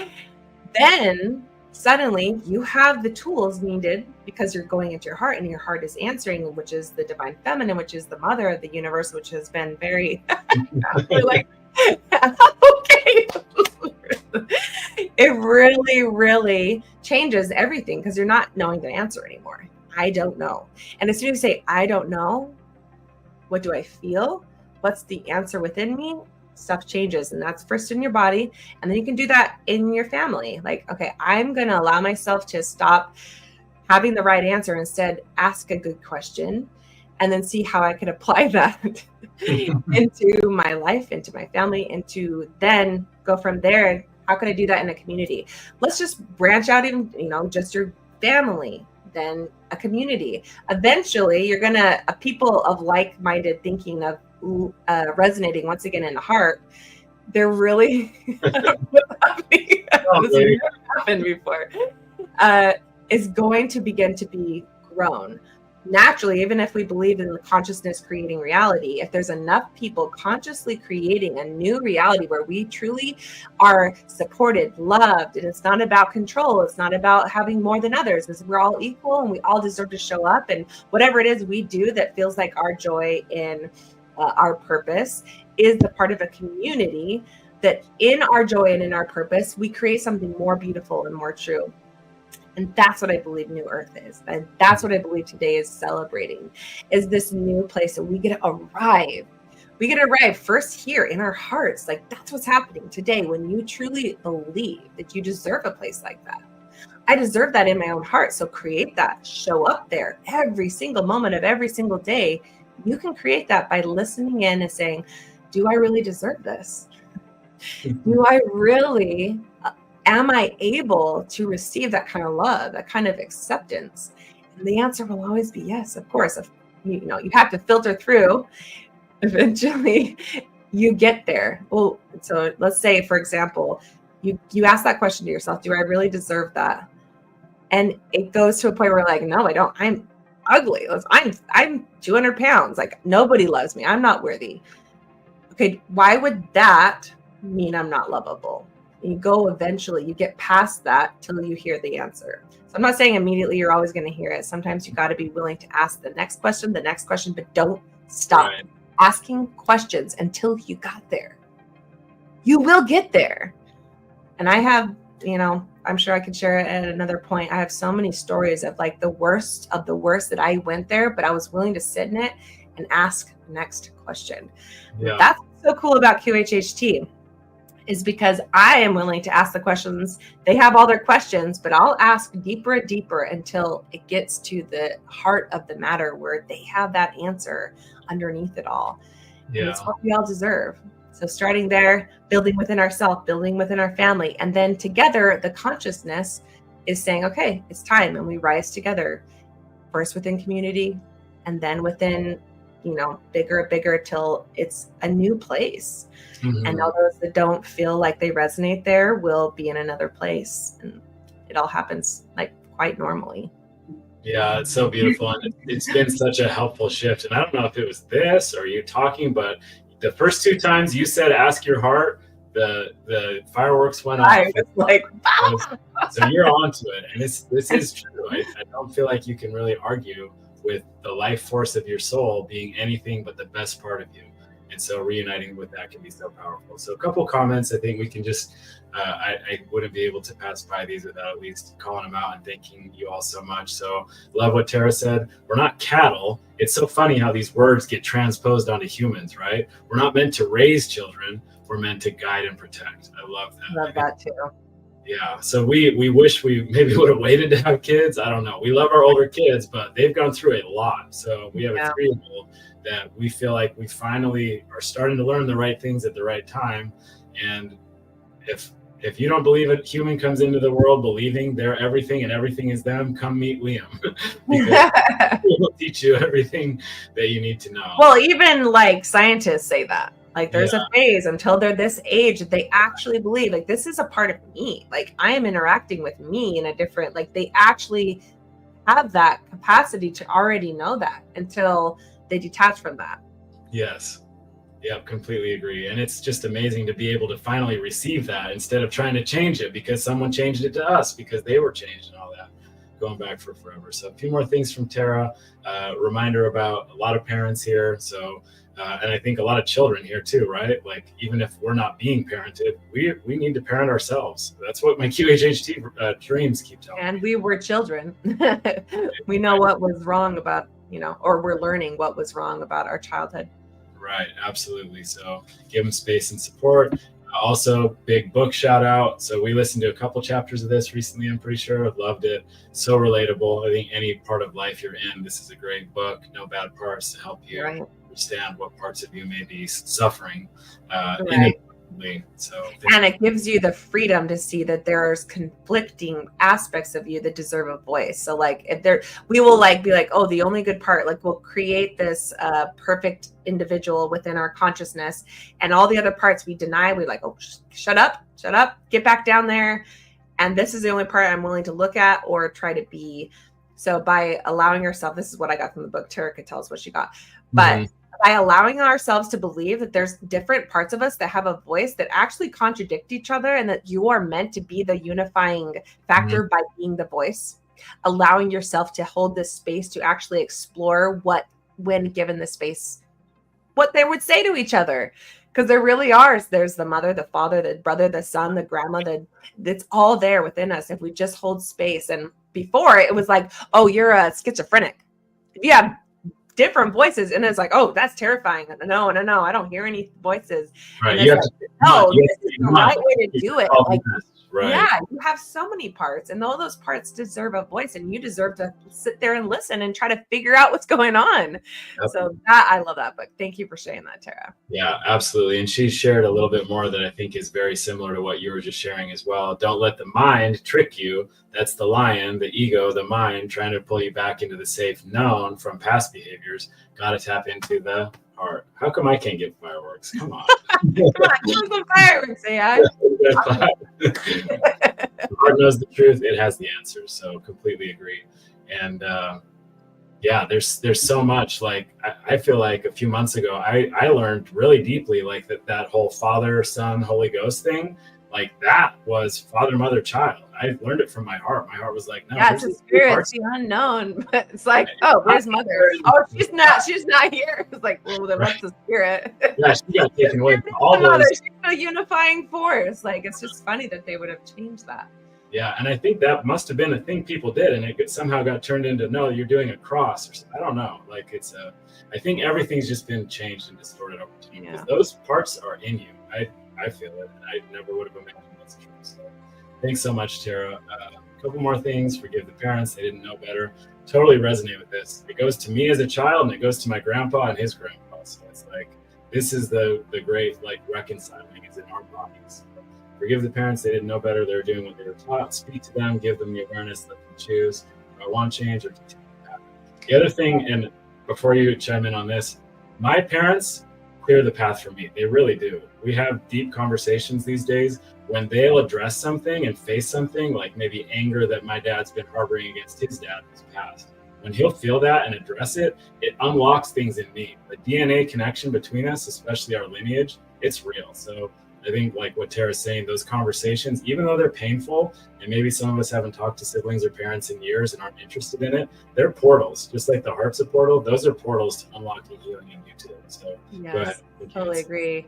then suddenly you have the tools needed, because you're going into your heart and your heart is answering, which is the divine feminine, which is the mother of the universe, which has been very like, okay. It really, really changes everything, because you're not knowing the answer anymore. I don't know. And as soon as you say, I don't know, what do I feel? What's the answer within me? Stuff changes. And that's first in your body. And then you can do that in your family. Like, okay, I'm going to allow myself to stop having the right answer, instead ask a good question, and then see how I can apply that into my life, into my family, into then go from there. How can I do that in a community? Let's just branch out in, just your family, then a community. Eventually, you're going to, people of like-minded thinking, of resonating once again in the heart. They're really, happened before, is going to begin to be grown. Naturally, even if we believe in the consciousness creating reality, if there's enough people consciously creating a new reality where we truly are supported, loved, and it's not about control, it's not about having more than others, because we're all equal and we all deserve to show up, and whatever it is we do that feels like our joy in our purpose is the part of a community, that in our joy and in our purpose, we create something more beautiful and more true. And that's what I believe New Earth is. And that's what I believe today is celebrating, is this new place that we get to arrive. We get to arrive first here in our hearts. Like, that's what's happening today when you truly believe that you deserve a place like that. I deserve that in my own heart. So create that, show up there every single moment of every single day. You can create that by listening in and saying, do I really deserve this? Do I really... am I able to receive that kind of love, that kind of acceptance? And the answer will always be yes, of course. You have to filter through. Eventually, you get there. Well, so let's say, for example, you ask that question to yourself, do I really deserve that? And it goes to a point where you're like, no, I don't. I'm ugly. I'm 200 pounds. Like, nobody loves me. I'm not worthy. Okay, why would that mean I'm not lovable? You go eventually, you get past that till you hear the answer. So I'm not saying immediately you're always going to hear it. Sometimes you got to be willing to ask the next question, but don't stop asking questions until you got there. You will get there. And I have, I'm sure I could share it at another point. I have so many stories of like the worst of the worst that I went there, but I was willing to sit in it and ask the next question. Yeah. That's what's so cool about QHHT, is because I am willing to ask the questions. They have all their questions, but I'll ask deeper and deeper until it gets to the heart of the matter where they have that answer underneath it all. Yeah. And it's what we all deserve. So starting there, building within ourselves, building within our family, and then together, the consciousness is saying, okay, it's time. And we rise together, first within community, and then within, bigger till it's a new place. Mm-hmm. And all those that don't feel like they resonate there will be in another place. And it all happens like quite normally. Yeah, it's so beautiful. And it's been such a helpful shift. And I don't know if it was this or you talking, but the first 2 times you said, ask your heart, the fireworks went off. I was like, so you're onto it. And this is true. I don't feel like you can really argue with the life force of your soul being anything but the best part of you. And so reuniting with that can be so powerful. So a couple comments, I think we can just, I wouldn't be able to pass by these without at least calling them out and thanking you all so much. So love what Tara said. We're not cattle. It's so funny how these words get transposed onto humans, right? We're not meant to raise children. We're meant to guide and protect. I love that. Love that too. Yeah. So we wish we maybe would have waited to have kids. I don't know. We love our older kids, but they've gone through a lot. So we have a 3-year-old that we feel like we finally are starting to learn the right things at the right time. And if you don't believe it, human comes into the world believing they're everything and everything is them, come meet Liam. Because he will teach you everything that you need to know. Well, even like scientists say that. Like there's a phase until they're this age that they actually believe like this is a part of me. Like I am interacting with me in a different, like they actually have that capacity to already know that until they detach from that. Yes. Yeah, completely agree. And it's just amazing to be able to finally receive that instead of trying to change it because someone changed it to us because they were changed and all that, going back for forever. So a few more things from Tara. Reminder about a lot of parents here. So, and I think a lot of children here too, right? Like even if we're not being parented, we need to parent ourselves. That's what my QHHT dreams keep telling me. And we were children. We know what was wrong about, or we're learning what was wrong about our childhood. Right, absolutely. So give them space and support. Also, big book shout out. So we listened to a couple chapters of this recently, I'm pretty sure. I've loved it. So relatable. I think any part of life you're in, this is a great book. No bad parts to help you understand what parts of you may be suffering. So, and it gives you the freedom to see that there's conflicting aspects of you that deserve a voice. So like if we will like be like, oh, the only good part, like we'll create this perfect individual within our consciousness, and all the other parts we deny. We like, oh, shut up, get back down there. And this is the only part I'm willing to look at or try to be. So by allowing yourself, this is what I got from the book. Tara could tell us what she got, but by allowing ourselves to believe that there's different parts of us that have a voice that actually contradict each other and that you are meant to be the unifying factor by being the voice, allowing yourself to hold this space to actually explore what, when given the space, what they would say to each other. Because there really are. There's the mother, the father, the brother, the son, the grandma, it's all there within us if we just hold space. And before it was like, oh, you're a schizophrenic. If you have different voices, and it's like, oh, that's terrifying. No, I don't hear any voices. Right. And this is the right way to do it. Like, yeah, you have so many parts, and all those parts deserve a voice, and you deserve to sit there and listen and try to figure out what's going on. So I love that book. Thank you for sharing that, Tara. Yeah, absolutely. And she shared a little bit more that I think is very similar to what you were just sharing as well. Don't let the mind trick you. That's the lion, the ego, the mind trying to pull you back into the safe known from past behaviors. Got to tap into the heart. How come I can't get fireworks? Come on. Come on, give some fireworks, AI. The heart knows the truth. It has the answers. So completely agree. And there's so much. Like I feel like a few months ago, I learned really deeply like that whole Father, Son, Holy Ghost thing. like that was father, mother, child. I learned it from my heart. My heart was like, no, Yeah, it's a spirit, it's the unknown. But it's like, oh, where's mother? Oh, she's not here. It's like, well, then what's the spirit? Yeah, she got taken away from all The mother, those. she's a unifying force. Like, it's just funny that they would have changed that. Yeah, and I think that must have been a thing people did, and it somehow got turned into, no, you're doing a cross or something. I don't know. Like, I think everything's just been changed and distorted over time, because those parts are in you. I feel it, and I never would have imagined that's true. So thanks so much, Tara. A couple more things. Forgive the parents, they didn't know better. Totally resonate with this. It goes to me as a child, and it goes to my grandpa and his grandpa. So it's like, this is the great, like, reconciling is in our bodies. Forgive the parents, they didn't know better. They were doing what they were taught. Speak to them, give them the awareness, let them choose. Do I want change or continue to happen? The other thing, and before you chime in on this, my parents clear the path for me. They really do. We have deep conversations these days when they'll address something and face something, like maybe anger that my dad's been harboring against his dad in his past. When he'll feel that and address it, it unlocks things in me. The DNA connection between us, especially our lineage, it's real. So I think, like what Tara's saying, those conversations, even though they're painful, and maybe some of us haven't talked to siblings or parents in years and aren't interested in it, they're portals. Just like the heart's a portal, those are portals to unlocking healing in you too. So yes, go ahead. Totally agree.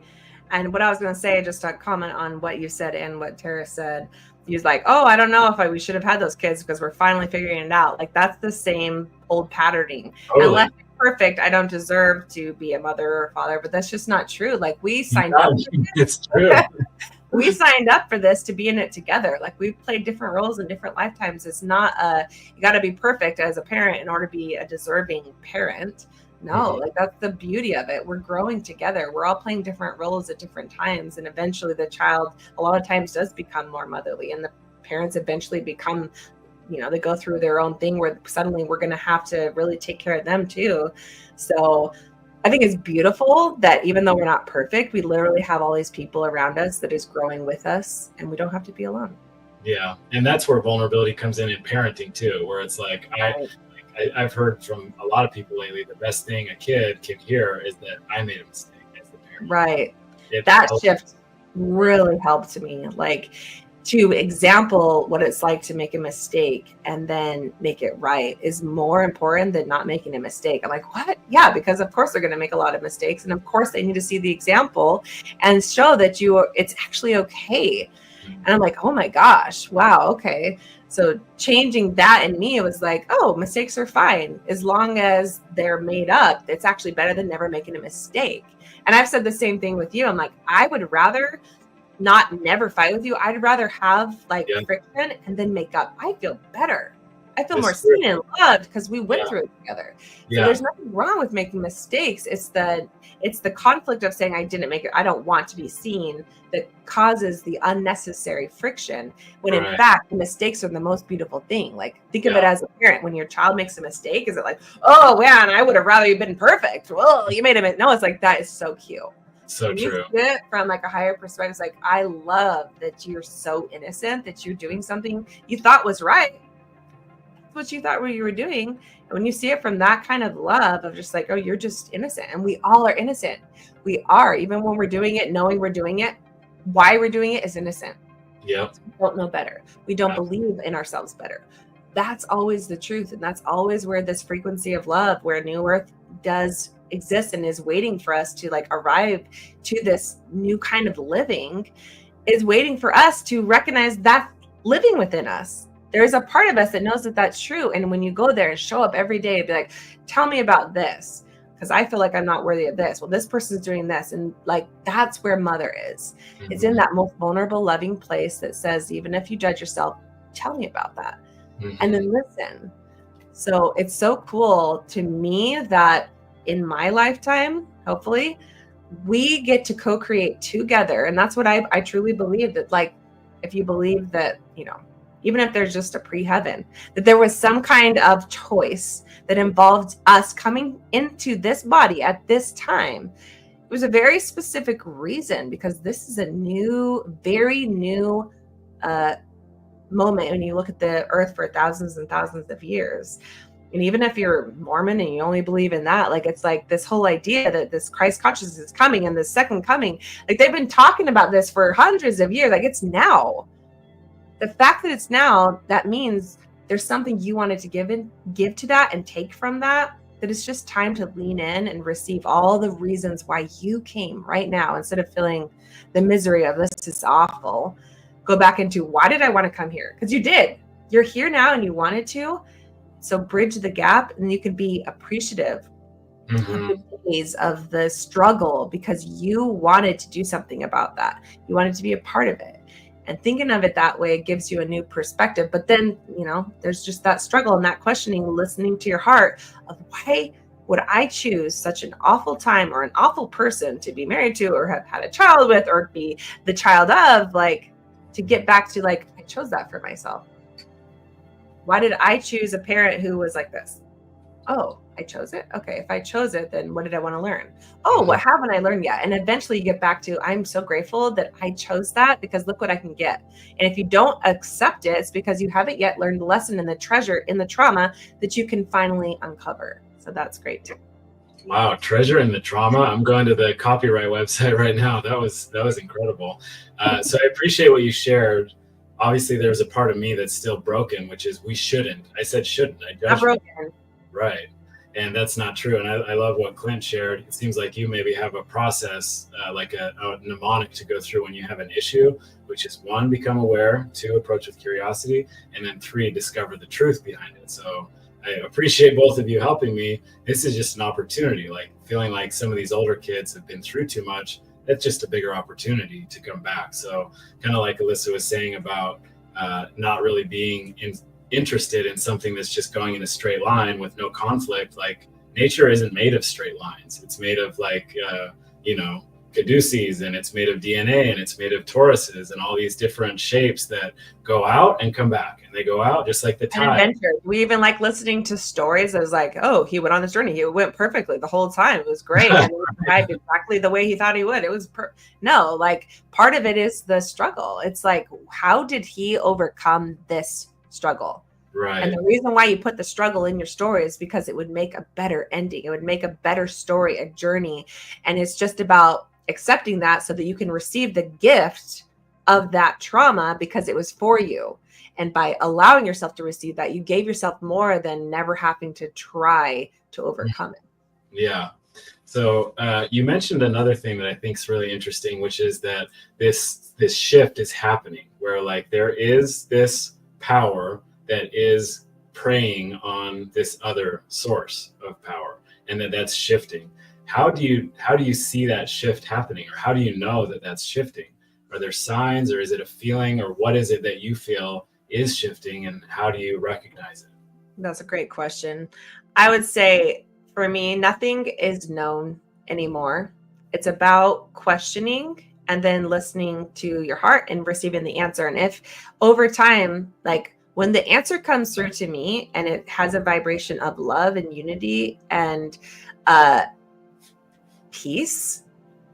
And what I was going to say, just to comment on what you said and what Tara said, he was like, oh, I don't know if we should have had those kids because we're finally figuring it out. Like, that's the same old patterning. Totally. Unless I'm perfect, I don't deserve to be a mother or a father, but that's just not true. Like, we signed up. It's true. We signed up for this to be in it together. Like, we've played different roles in different lifetimes. It's not you got to be perfect as a parent in order to be a deserving parent. No, like, that's the beauty of it. We're growing together. We're all playing different roles at different times. And eventually the child a lot of times does become more motherly, and the parents eventually become, they go through their own thing where suddenly we're going to have to really take care of them too. So I think it's beautiful that even though we're not perfect, we literally have all these people around us that is growing with us, and we don't have to be alone. Yeah. And that's where vulnerability comes in parenting too, where it's like, I've heard from a lot of people lately, the best thing a kid can hear is that I made a mistake as the parent. Right. That shift really helped me. Like, to example what it's like to make a mistake and then make it right is more important than not making a mistake. I'm like, what? Yeah, because of course they're going to make a lot of mistakes. And of course they need to see the example and show that it's actually okay. And I'm like, oh my gosh, wow, okay. So changing that in me, it was like, oh, mistakes are fine. As long as they're made up, it's actually better than never making a mistake. And I've said the same thing with you. I'm like, I would rather never fight with you. I'd rather have friction and then make up. I feel better. I feel more seen and loved because we went through it together. So there's nothing wrong with making mistakes. It's the conflict of saying I didn't make it, I don't want to be seen, that causes the unnecessary friction. When in fact, the mistakes are the most beautiful thing. Like, think of it as a parent. When your child makes a mistake, is it like, oh man, I would have rather you been perfect? Well, you made it. No, it's like, that is so cute. So when true. You see it from like a higher perspective, it's like, I love that you're so innocent, that you're doing something you thought was right. What you thought you were doing. And when you see it from that kind of love of just like, oh, you're just innocent, and we all are innocent. We are, even when we're doing it, knowing we're doing it, why we're doing it is innocent. Yeah. We don't know better. We don't believe in ourselves better. That's always the truth. And that's always where this frequency of love, where New Earth does exist and is waiting for us to like arrive to this new kind of living, is waiting for us to recognize that living within us. There's a part of us that knows that that's true. And when you go there and show up every day and be like, tell me about this, because I feel like I'm not worthy of this. Well, this person's doing this. And like, that's where mother is. Mm-hmm. It's in that most vulnerable, loving place that says, even if you judge yourself, tell me about that. Mm-hmm. And then listen. So it's so cool to me that in my lifetime, hopefully, we get to co-create together. And that's what I truly believe, that like, if you believe that, even if there's just a pre-heaven, that there was some kind of choice that involved us coming into this body at this time. It was a very specific reason, because this is a new, very new moment when you look at the earth for thousands and thousands of years. And even if you're Mormon and you only believe in that, like, it's like this whole idea that this Christ consciousness is coming and the second coming, like they've been talking about this for hundreds of years. Like, it's now. The fact that it's now, that means there's something you wanted to give to that and take from that it's just time to lean in and receive all the reasons why you came right now, instead of feeling the misery of this is awful. Go back into, why did I want to come here? Because you did. You're here now and you wanted to. So bridge the gap, and you can be appreciative of the days of the struggle, because you wanted to do something about that. You wanted to be a part of it. And thinking of it that way gives you a new perspective. But then, there's just that struggle and that questioning, listening to your heart of, why would I choose such an awful time or an awful person to be married to or have had a child with or be the child of, like, to get back to, like, I chose that for myself. Why did I choose a parent who was like this? Oh, I chose it. Okay. If I chose it, then what did I want to learn? Oh, what haven't I learned yet? And eventually you get back to, I'm so grateful that I chose that, because look what I can get. And if you don't accept it, it's because you haven't yet learned the lesson and the treasure in the trauma that you can finally uncover. So that's great too. Wow, treasure in the trauma. I'm going to the copyright website right now. That was incredible. So I appreciate what you shared. Obviously, there's a part of me that's still broken, which is we shouldn't. I said shouldn't. I judged. Not broken. Right. And that's not true. And I love what Clint shared. It seems like you maybe have a process, like a mnemonic to go through when you have an issue, which is 1, become aware, 2, approach with curiosity, and then 3, discover the truth behind it. So I appreciate both of you helping me. This is just an opportunity, like feeling like some of these older kids have been through too much. That's just a bigger opportunity to come back. So kind of like Alyssa was saying about not really being interested in something that's just going in a straight line with no conflict. Like, nature isn't made of straight lines. It's made of caduceus, and it's made of DNA, and it's made of toruses, and all these different shapes that go out and come back, and they go out just like the tide. Adventure. We even like listening to stories. I was like, oh, he went on this journey. He went perfectly the whole time. It was great. And he died exactly the way he thought he would. It was no, like, part of it is the struggle. It's like, how did he overcome this struggle? Right. And the reason why you put the struggle in your story is because it would make a better ending. It would make a better story, a journey. And it's just about accepting that so that you can receive the gift of that trauma, because it was for you. And by allowing yourself to receive that, you gave yourself more than never having to try to overcome it. Yeah. So you mentioned another thing that I think is really interesting, which is that this shift is happening, where, like, there is this power that is preying on this other source of power, and that's shifting. How do you see that shift happening, or how do you know that that's shifting? Are there signs, or is it a feeling, or what is it that you feel is shifting, and how do you recognize it? That's a great question. I would say, for me, nothing is known anymore. It's about questioning and then listening to your heart and receiving the answer. And if over time, like, when the answer comes through to me and it has a vibration of love and unity and peace,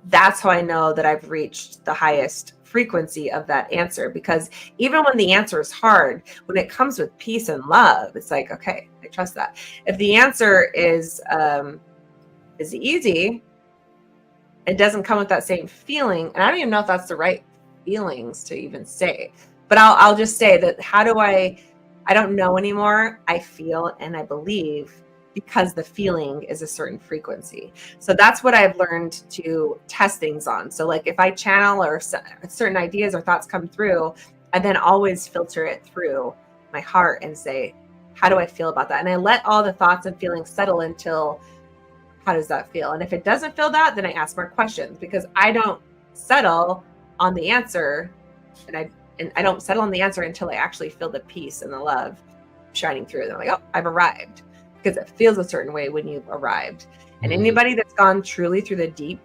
that's how I know that I've reached the highest frequency of that answer. Because even when the answer is hard, when it comes with peace and love, it's like, okay, I trust that. If the answer is easy, it doesn't come with that same feeling. And I don't even know if that's the right feelings to even say. But I'll just say that, I don't know anymore. I feel and I believe, because the feeling is a certain frequency. So that's what I've learned to test things on. So, like, if I channel or certain ideas or thoughts come through, I then always filter it through my heart and say, how do I feel about that? And I let all the thoughts and feelings settle until, how does that feel? And if it doesn't feel that, then I ask more questions, because I don't settle on the answer, and I don't settle on the answer until I actually feel the peace and the love shining through. And I'm like, oh, I've arrived, because it feels a certain way when you've arrived. And anybody that's gone truly through the deep,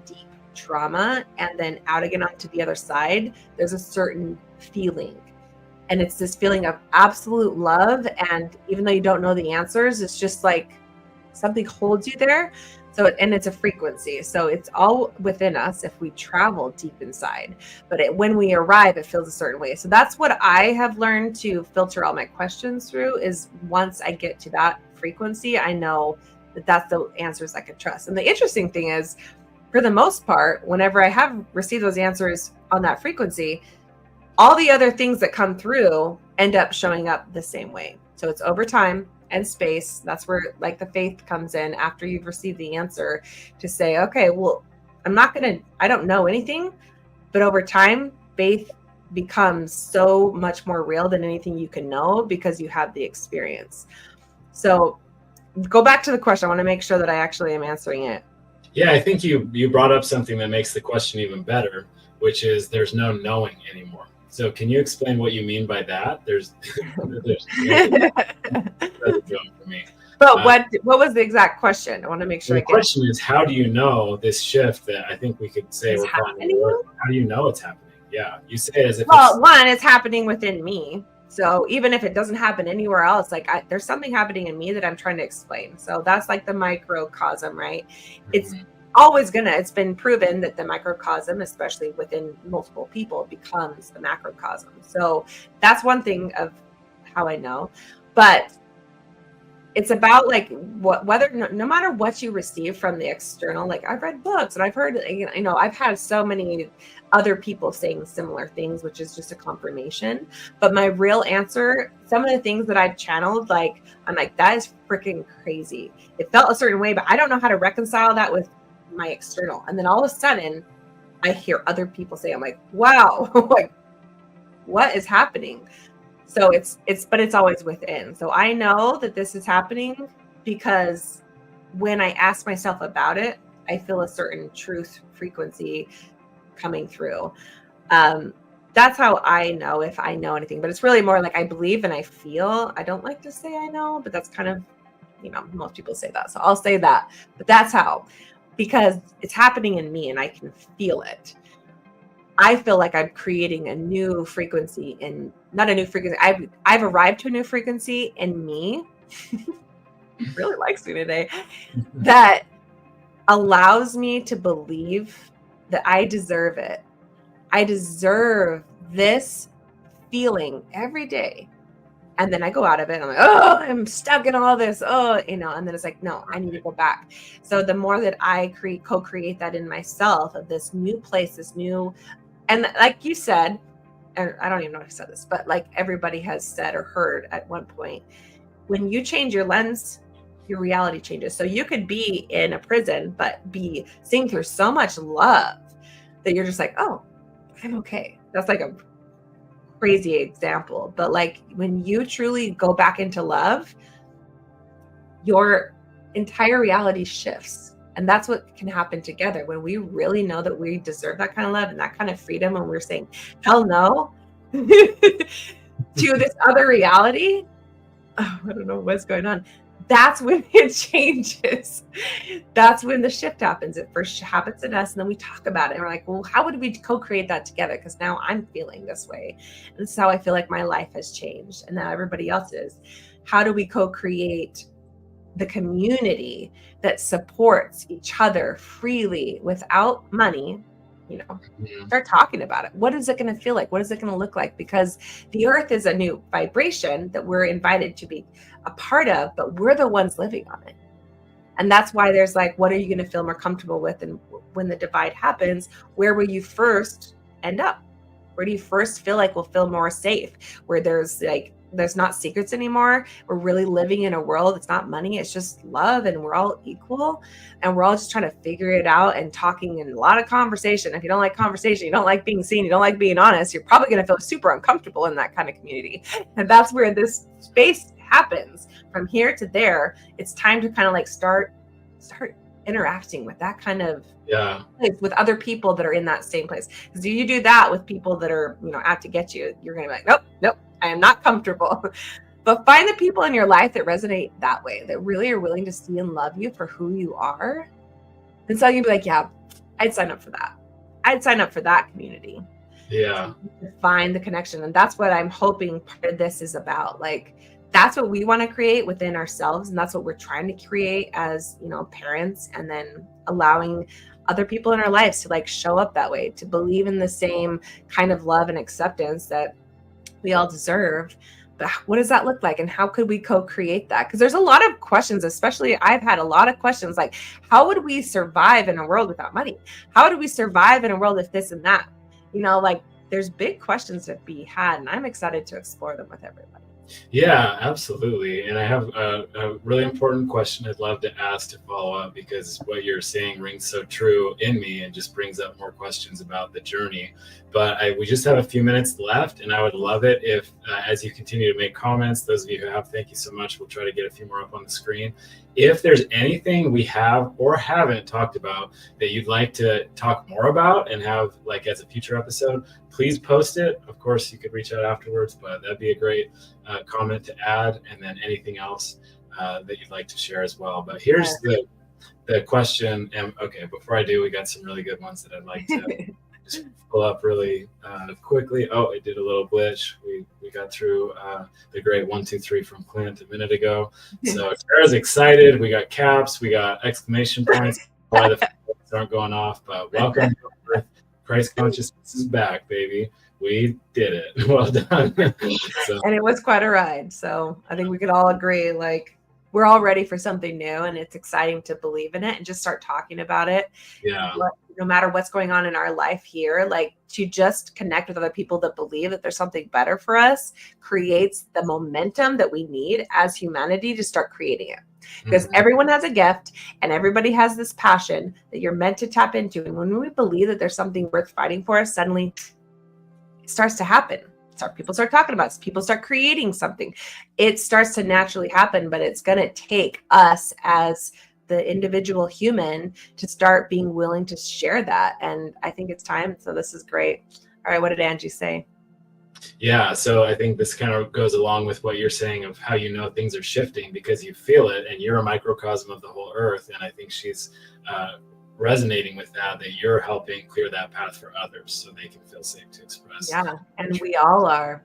deep trauma and then out again onto the other side, there's a certain feeling. And it's this feeling of absolute love. And even though you don't know the answers, it's just like something holds you there. So, and it's a frequency. So it's all within us if we travel deep inside. But when we arrive, it feels a certain way. So that's what I have learned to filter all my questions through, is once I get to that frequency, I know that that's the answers I can trust. And the interesting thing is, for the most part, whenever I have received those answers on that frequency, all the other things that come through end up showing up the same way. So it's over time and space. That's where like the faith comes in after you've received the answer, to say, okay, well, I don't know anything, but over time, faith becomes so much more real than anything you can know, because you have the experience. So go back to the question. I want to make sure that I actually am answering it. Yeah, I think you brought up something that makes the question even better, which is there's no knowing anymore. So can you explain what you mean by that? There's for me. But what was the exact question? I want to make sure. The question is, how do you know this shift that I think we could say It's we're calling happening? the Lord? How do you know it's happening? Yeah, you say it as if Well, one, it's happening within me. So even if it doesn't happen anywhere else, like there's something happening in me that I'm trying to explain. So that's like the microcosm, right? It's always it's been proven that the microcosm, especially within multiple people, becomes the macrocosm. So that's one thing of how I know. But it's about like no matter what you receive from the external, like I've read books and I've heard, I've had so many other people saying similar things, which is just a confirmation. But my real answer, some of the things that I've channeled, like I'm like, that is freaking crazy. It felt a certain way, but I don't know how to reconcile that with my external. And then all of a sudden I hear other people say, I'm like, wow, like what is happening? So but it's always within. So I know that this is happening because when I ask myself about it, I feel a certain truth frequency coming through. That's how I know if I know anything, but it's really more like I believe and I feel. I don't like to say I know, but that's kind of, most people say that. So I'll say that, but that's how, because it's happening in me and I can feel it. I feel like I'm creating a new frequency not a new frequency. I've arrived to a new frequency in me. Really likes me today. That allows me to believe that I deserve it. I deserve this feeling every day. And then I go out of it and I'm like, oh, I'm stuck in all this. Oh, and then it's like, no, I need to go back. So the more that I co-create that in myself, of this new place, this new, and like you said, and I don't even know if I said this, but like everybody has said or heard at one point, when you change your lens, your reality changes. So you could be in a prison, but be seeing through so much love that you're just like, oh, I'm okay. That's like a crazy example. But like when you truly go back into love, your entire reality shifts. And that's what can happen together when we really know that we deserve that kind of love and that kind of freedom. And we're saying, hell no, to this other reality. Oh, I don't know what's going on. That's when it changes. That's when the shift happens. It first happens in us, and then we talk about it. And we're like, well, how would we co-create that together? Because now I'm feeling this way. And this is how I feel like my life has changed. And now everybody else is. How do we co-create the community that supports each other freely without money? Start talking about it. What is it going to feel like? What is it going to look like? Because the earth is a new vibration that we're invited to be a part of, but we're the ones living on it. And that's why there's like, what are you going to feel more comfortable with? And when the divide happens, where will you first end up? Where do you first feel like will feel more safe? Where there's not secrets anymore. We're really living in a world. It's not money. It's just love. And we're all equal. And we're all just trying to figure it out and talking in a lot of conversation. If you don't like conversation, you don't like being seen, you don't like being honest, you're probably going to feel super uncomfortable in that kind of community. And that's where this space happens. From here to there, it's time to kind of like start interacting with that kind of place, with other people that are in that same place. Because you do that with people that are, out to get you, you're going to be like, nope, I am not comfortable. But find the people in your life that resonate that way, that really are willing to see and love you for who you are. And so you'd be like, yeah, I'd sign up for that. I'd sign up for that community. Yeah. So find the connection. And that's what I'm hoping part of this is about. Like that's what we want to create within ourselves. And that's what we're trying to create as, parents, and then allowing other people in our lives to like show up that way, to believe in the same kind of love and acceptance that we all deserve. But what does that look like? And how could we co-create that? Because there's a lot of questions, especially I've had a lot of questions like, how would we survive in a world without money? How do we survive in a world if this and that? Like there's big questions to be had, and I'm excited to explore them with everybody. Yeah, absolutely. And I have a really important question I'd love to ask to follow up, because what you're saying rings so true in me and just brings up more questions about the journey. But we just have a few minutes left, and I would love it if, as you continue to make comments, those of you who have, thank you so much. We'll try to get a few more up on the screen. If there's anything we have or haven't talked about that you'd like to talk more about and have like as a future episode, please post it. Of course, you could reach out afterwards, but that'd be a great comment to add, and then anything else that you'd like to share as well. But here's the question. And okay, before I do, we got some really good ones that I'd like to just pull up really quickly. Oh, it did a little glitch. We got through the great 1, 2, 3 from Clint a minute ago. So Tara's excited. We got caps. We got exclamation points. Why the phones aren't going off? But welcome to Earth. Christ consciousness is back, baby. We did it. Well done. And it was quite a ride. So I think we could all agree, like, we're all ready for something new, and it's exciting to believe in it and just start talking about it. Yeah. No matter what's going on in our life here, like to just connect with other people that believe that there's something better for us creates the momentum that we need as humanity to start creating it. Because everyone has a gift and everybody has this passion that you're meant to tap into. And when we believe that there's something worth fighting for, suddenly it starts to happen. People start talking about it. People start creating something. It starts to naturally happen, but it's going to take us as the individual human to start being willing to share that. And I think it's time. So this is great. All right. What did Angie say? Yeah, so I think this kind of goes along with what you're saying of how you know things are shifting because you feel it, and you're a microcosm of the whole earth. And I think she's resonating with that you're helping clear that path for others so they can feel safe to express. Yeah, and we all are.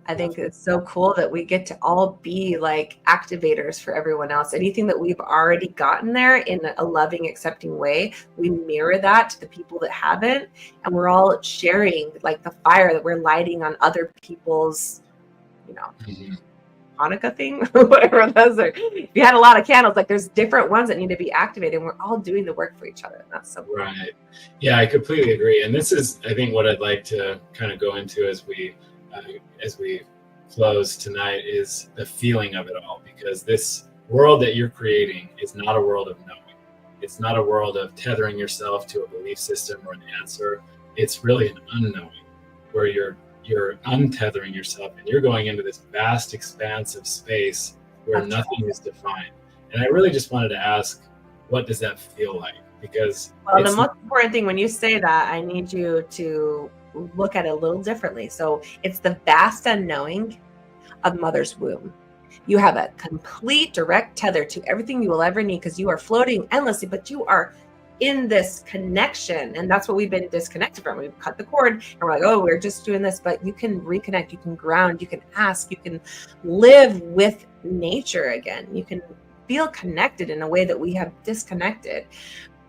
I think it's so cool that we get to all be like activators for everyone else. Anything that we've already gotten there in a loving, accepting way, we mirror that to the people that haven't. And we're all sharing like the fire that we're lighting on other people's, Hanukkah thing, whatever those are. If you had a lot of candles, like there's different ones that need to be activated, and we're all doing the work for each other. And that's so cool. Right. Yeah, I completely agree. And this is, I think, what I'd like to kind of go into as we close tonight is the feeling of it all, because this world that you're creating is not a world of knowing. It's not a world of tethering yourself to a belief system or an answer. It's really an unknowing, where you're untethering yourself and you're going into this vast expanse of space where nothing is defined. And I really just wanted to ask, what does that feel like? Because the most important thing when you say that, I need you to look at it a little differently. So it's the vast unknowing of mother's womb. You have a complete direct tether to everything you will ever need because you are floating endlessly, but you are in this connection. And that's what we've been disconnected from. We've cut the cord and we're like, oh, we're just doing this, but you can reconnect, you can ground, you can ask, you can live with nature again. You can feel connected in a way that we have disconnected.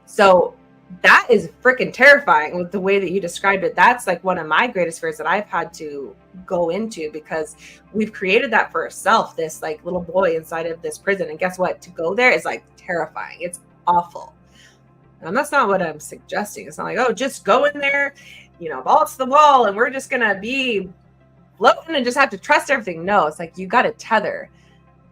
So that is freaking terrifying with the way that you described it. That's like one of my greatest fears that I've had to go into, because we've created that for ourselves, this like little boy inside of this prison. And guess what? To go there is like terrifying. It's awful. And that's not what I'm suggesting. It's not like, oh, just go in there, balls to the wall and we're just going to be floating and just have to trust everything. No, it's like you got to tether.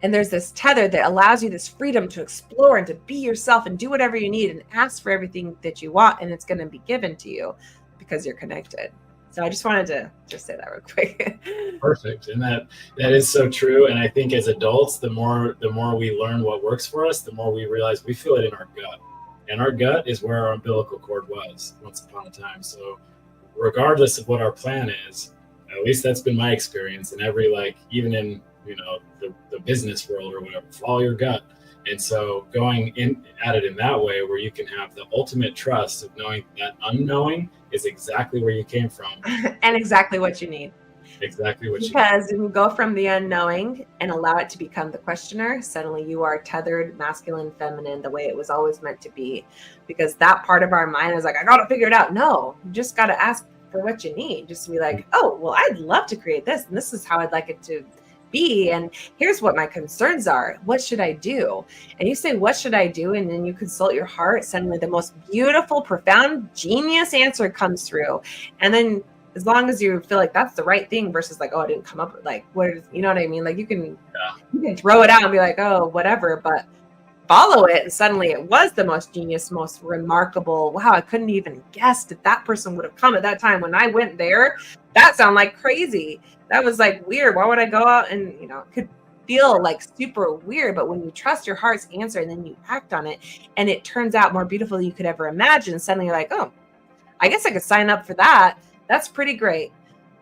And there's this tether that allows you this freedom to explore and to be yourself and do whatever you need and ask for everything that you want. And it's going to be given to you because you're connected. So I just wanted to just say that real quick. Perfect. And that is so true. And I think as adults, the more we learn what works for us, the more we realize we feel it in our gut. And our gut is where our umbilical cord was once upon a time. So regardless of what our plan is, at least that's been my experience. And even in, the business world or whatever, follow your gut. And so going in at it in that way, where you can have the ultimate trust of knowing that unknowing is exactly where you came from. And exactly what you need. exactly what Because when you go from the unknowing and allow it to become the questioner, suddenly you are tethered, masculine, feminine, the way it was always meant to be. Because that part of our mind is like, I got to figure it out. No, you just got to ask for what you need. Just to be like, oh, well, I'd love to create this. And this is how I'd like it to be. And here's what my concerns are. What should I do? And you say, what should I do? And then you consult your heart. Suddenly the most beautiful, profound, genius answer comes through. And then as long as you feel like that's the right thing versus like, oh, I didn't come up with like, what is, you know what I mean? Like you can throw it out and be like, oh, whatever, but follow it. And suddenly it was the most genius, most remarkable. Wow. I couldn't even guess that that person would have come at that time when I went there. That sounded like crazy. That was like weird. Why would I go out and, it could feel like super weird, but when you trust your heart's answer and then you act on it and it turns out more beautiful than you could ever imagine, suddenly you're like, oh, I guess I could sign up for that. That's pretty great.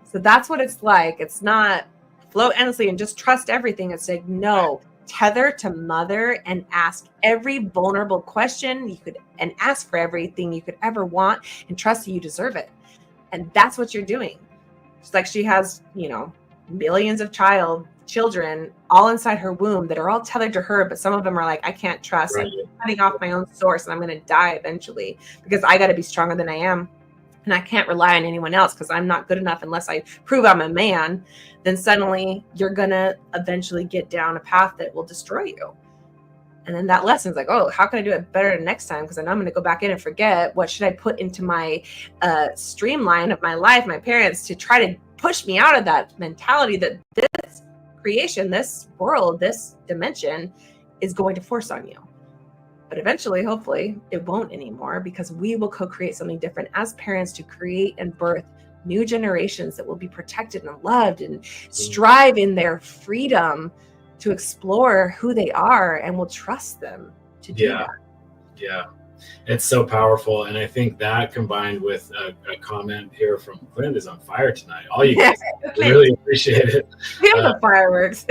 So that's what it's like. It's not float endlessly and just trust everything. It's like, no, tether to mother and ask every vulnerable question you could and ask for everything you could ever want and trust that you deserve it. And that's what you're doing. It's like she has, millions of children all inside her womb that are all tethered to her, but some of them are like, I can't trust. Right. I'm cutting off my own source and I'm going to die eventually because I got to be stronger than I am. And I can't rely on anyone else because I'm not good enough unless I prove I'm a man. Then suddenly you're going to eventually get down a path that will destroy you. And then that lesson is like, oh, how can I do it better next time? Because I know I'm going to go back in and forget. What should I put into my streamline of my life, my parents, to try to push me out of that mentality that this creation, this world, this dimension is going to force on you. But eventually, hopefully, it won't anymore because we will co-create something different as parents to create and birth new generations that will be protected and loved and strive in their freedom to explore who they are and will trust them to do that. Yeah. It's so powerful. And I think that combined with a comment here from Clint is on fire tonight. All you guys really appreciate it. The fireworks.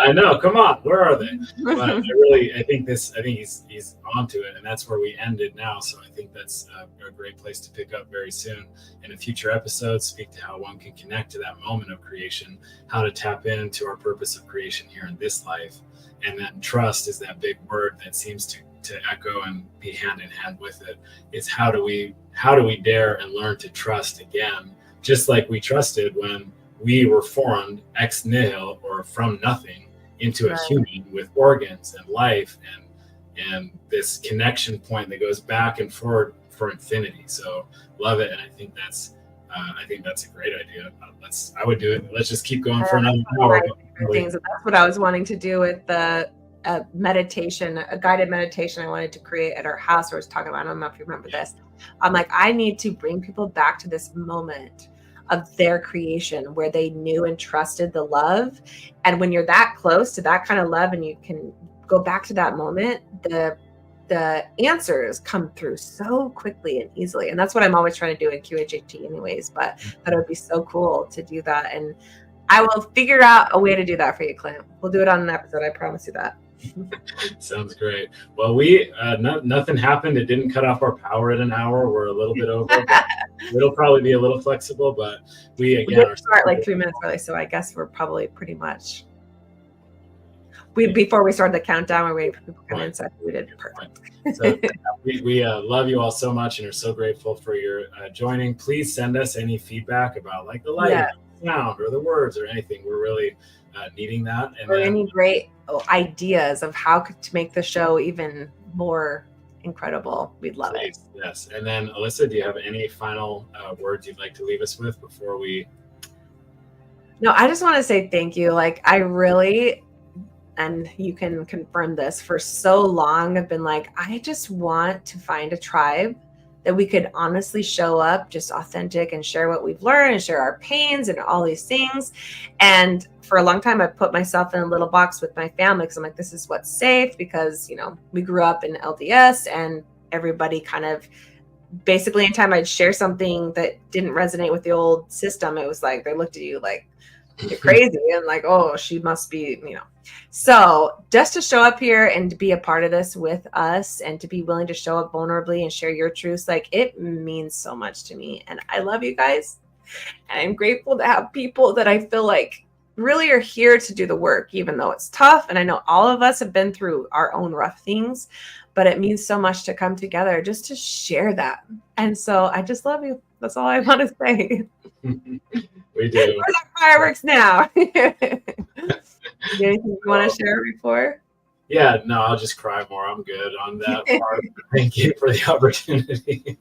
I know. Come on. Where are they? But I think he's onto it. And that's where we ended now. So I think that's a great place to pick up very soon. In a future episode, speak to how one can connect to that moment of creation, how to tap into our purpose of creation here in this life. And then trust is that big word that seems to echo and be hand in hand with it. Is how do we dare and learn to trust again, just like we trusted when we were formed ex nihilo or from nothing into a human with organs and life and this connection point that goes back and forward for infinity. So love it. And I think that's a great idea. I would do it. Let's just keep going for another hour. Things. And that's what I was wanting to do with the meditation, a guided meditation I wanted to create at our house. I was talking about, I don't know if you remember this. I'm like, I need to bring people back to this moment of their creation where they knew and trusted the love. And when you're that close to that kind of love and you can go back to that moment, the answers come through so quickly and easily. And that's what I'm always trying to do in QHHT anyways, but that would be so cool to do that. And I will figure out a way to do that for you, Clint. We'll do it on an episode. I promise you that. Sounds great. Well, we nothing happened. It didn't cut off our power at an hour. We're a little bit over. It'll probably be a little flexible, but we did start like 3 minutes early, so I guess we're probably pretty much. Before we started the countdown, we waited for people to come in, so we did perfect. So we love you all so much and are so grateful for your joining. Please send us any feedback about like the light, sound, or the words, or anything. We're really needing that. And any great ideas of how to make the show even more incredible. We'd love it. Yes. And then Alyssa, do you have any final words you'd like to leave us with before we? No, I just want to say thank you. Like I really, and you can confirm this, for so long I've been like, I just want to find a tribe that we could honestly show up just authentic and share what we've learned and share our pains and all these things. And for a long time, I put myself in a little box with my family because I'm like, this is what's safe because, we grew up in LDS and everybody kind of basically anytime I'd share something that didn't resonate with the old system, it was like, they looked at you like you're crazy and like, oh, she must be, So just to show up here and to be a part of this with us and to be willing to show up vulnerably and share your truths, like it means so much to me. And I love you guys. I'm grateful to have people that I feel like really are here to do the work, even though it's tough. And I know all of us have been through our own rough things, but it means so much to come together just to share that. And so I just love you. That's all I want to say. We do. Where's our fireworks now? Anything you want to share before? Yeah, no, I'll just cry more. I'm good on that part. Thank you for the opportunity.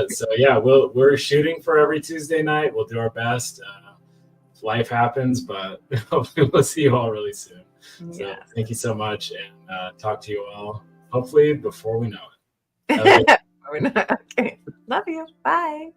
So yeah, we're shooting for every Tuesday night. We'll do our best. Life happens, but hopefully we'll see you all really soon. So thank you so much, and talk to you all hopefully before we know it. Okay. Love you. Bye.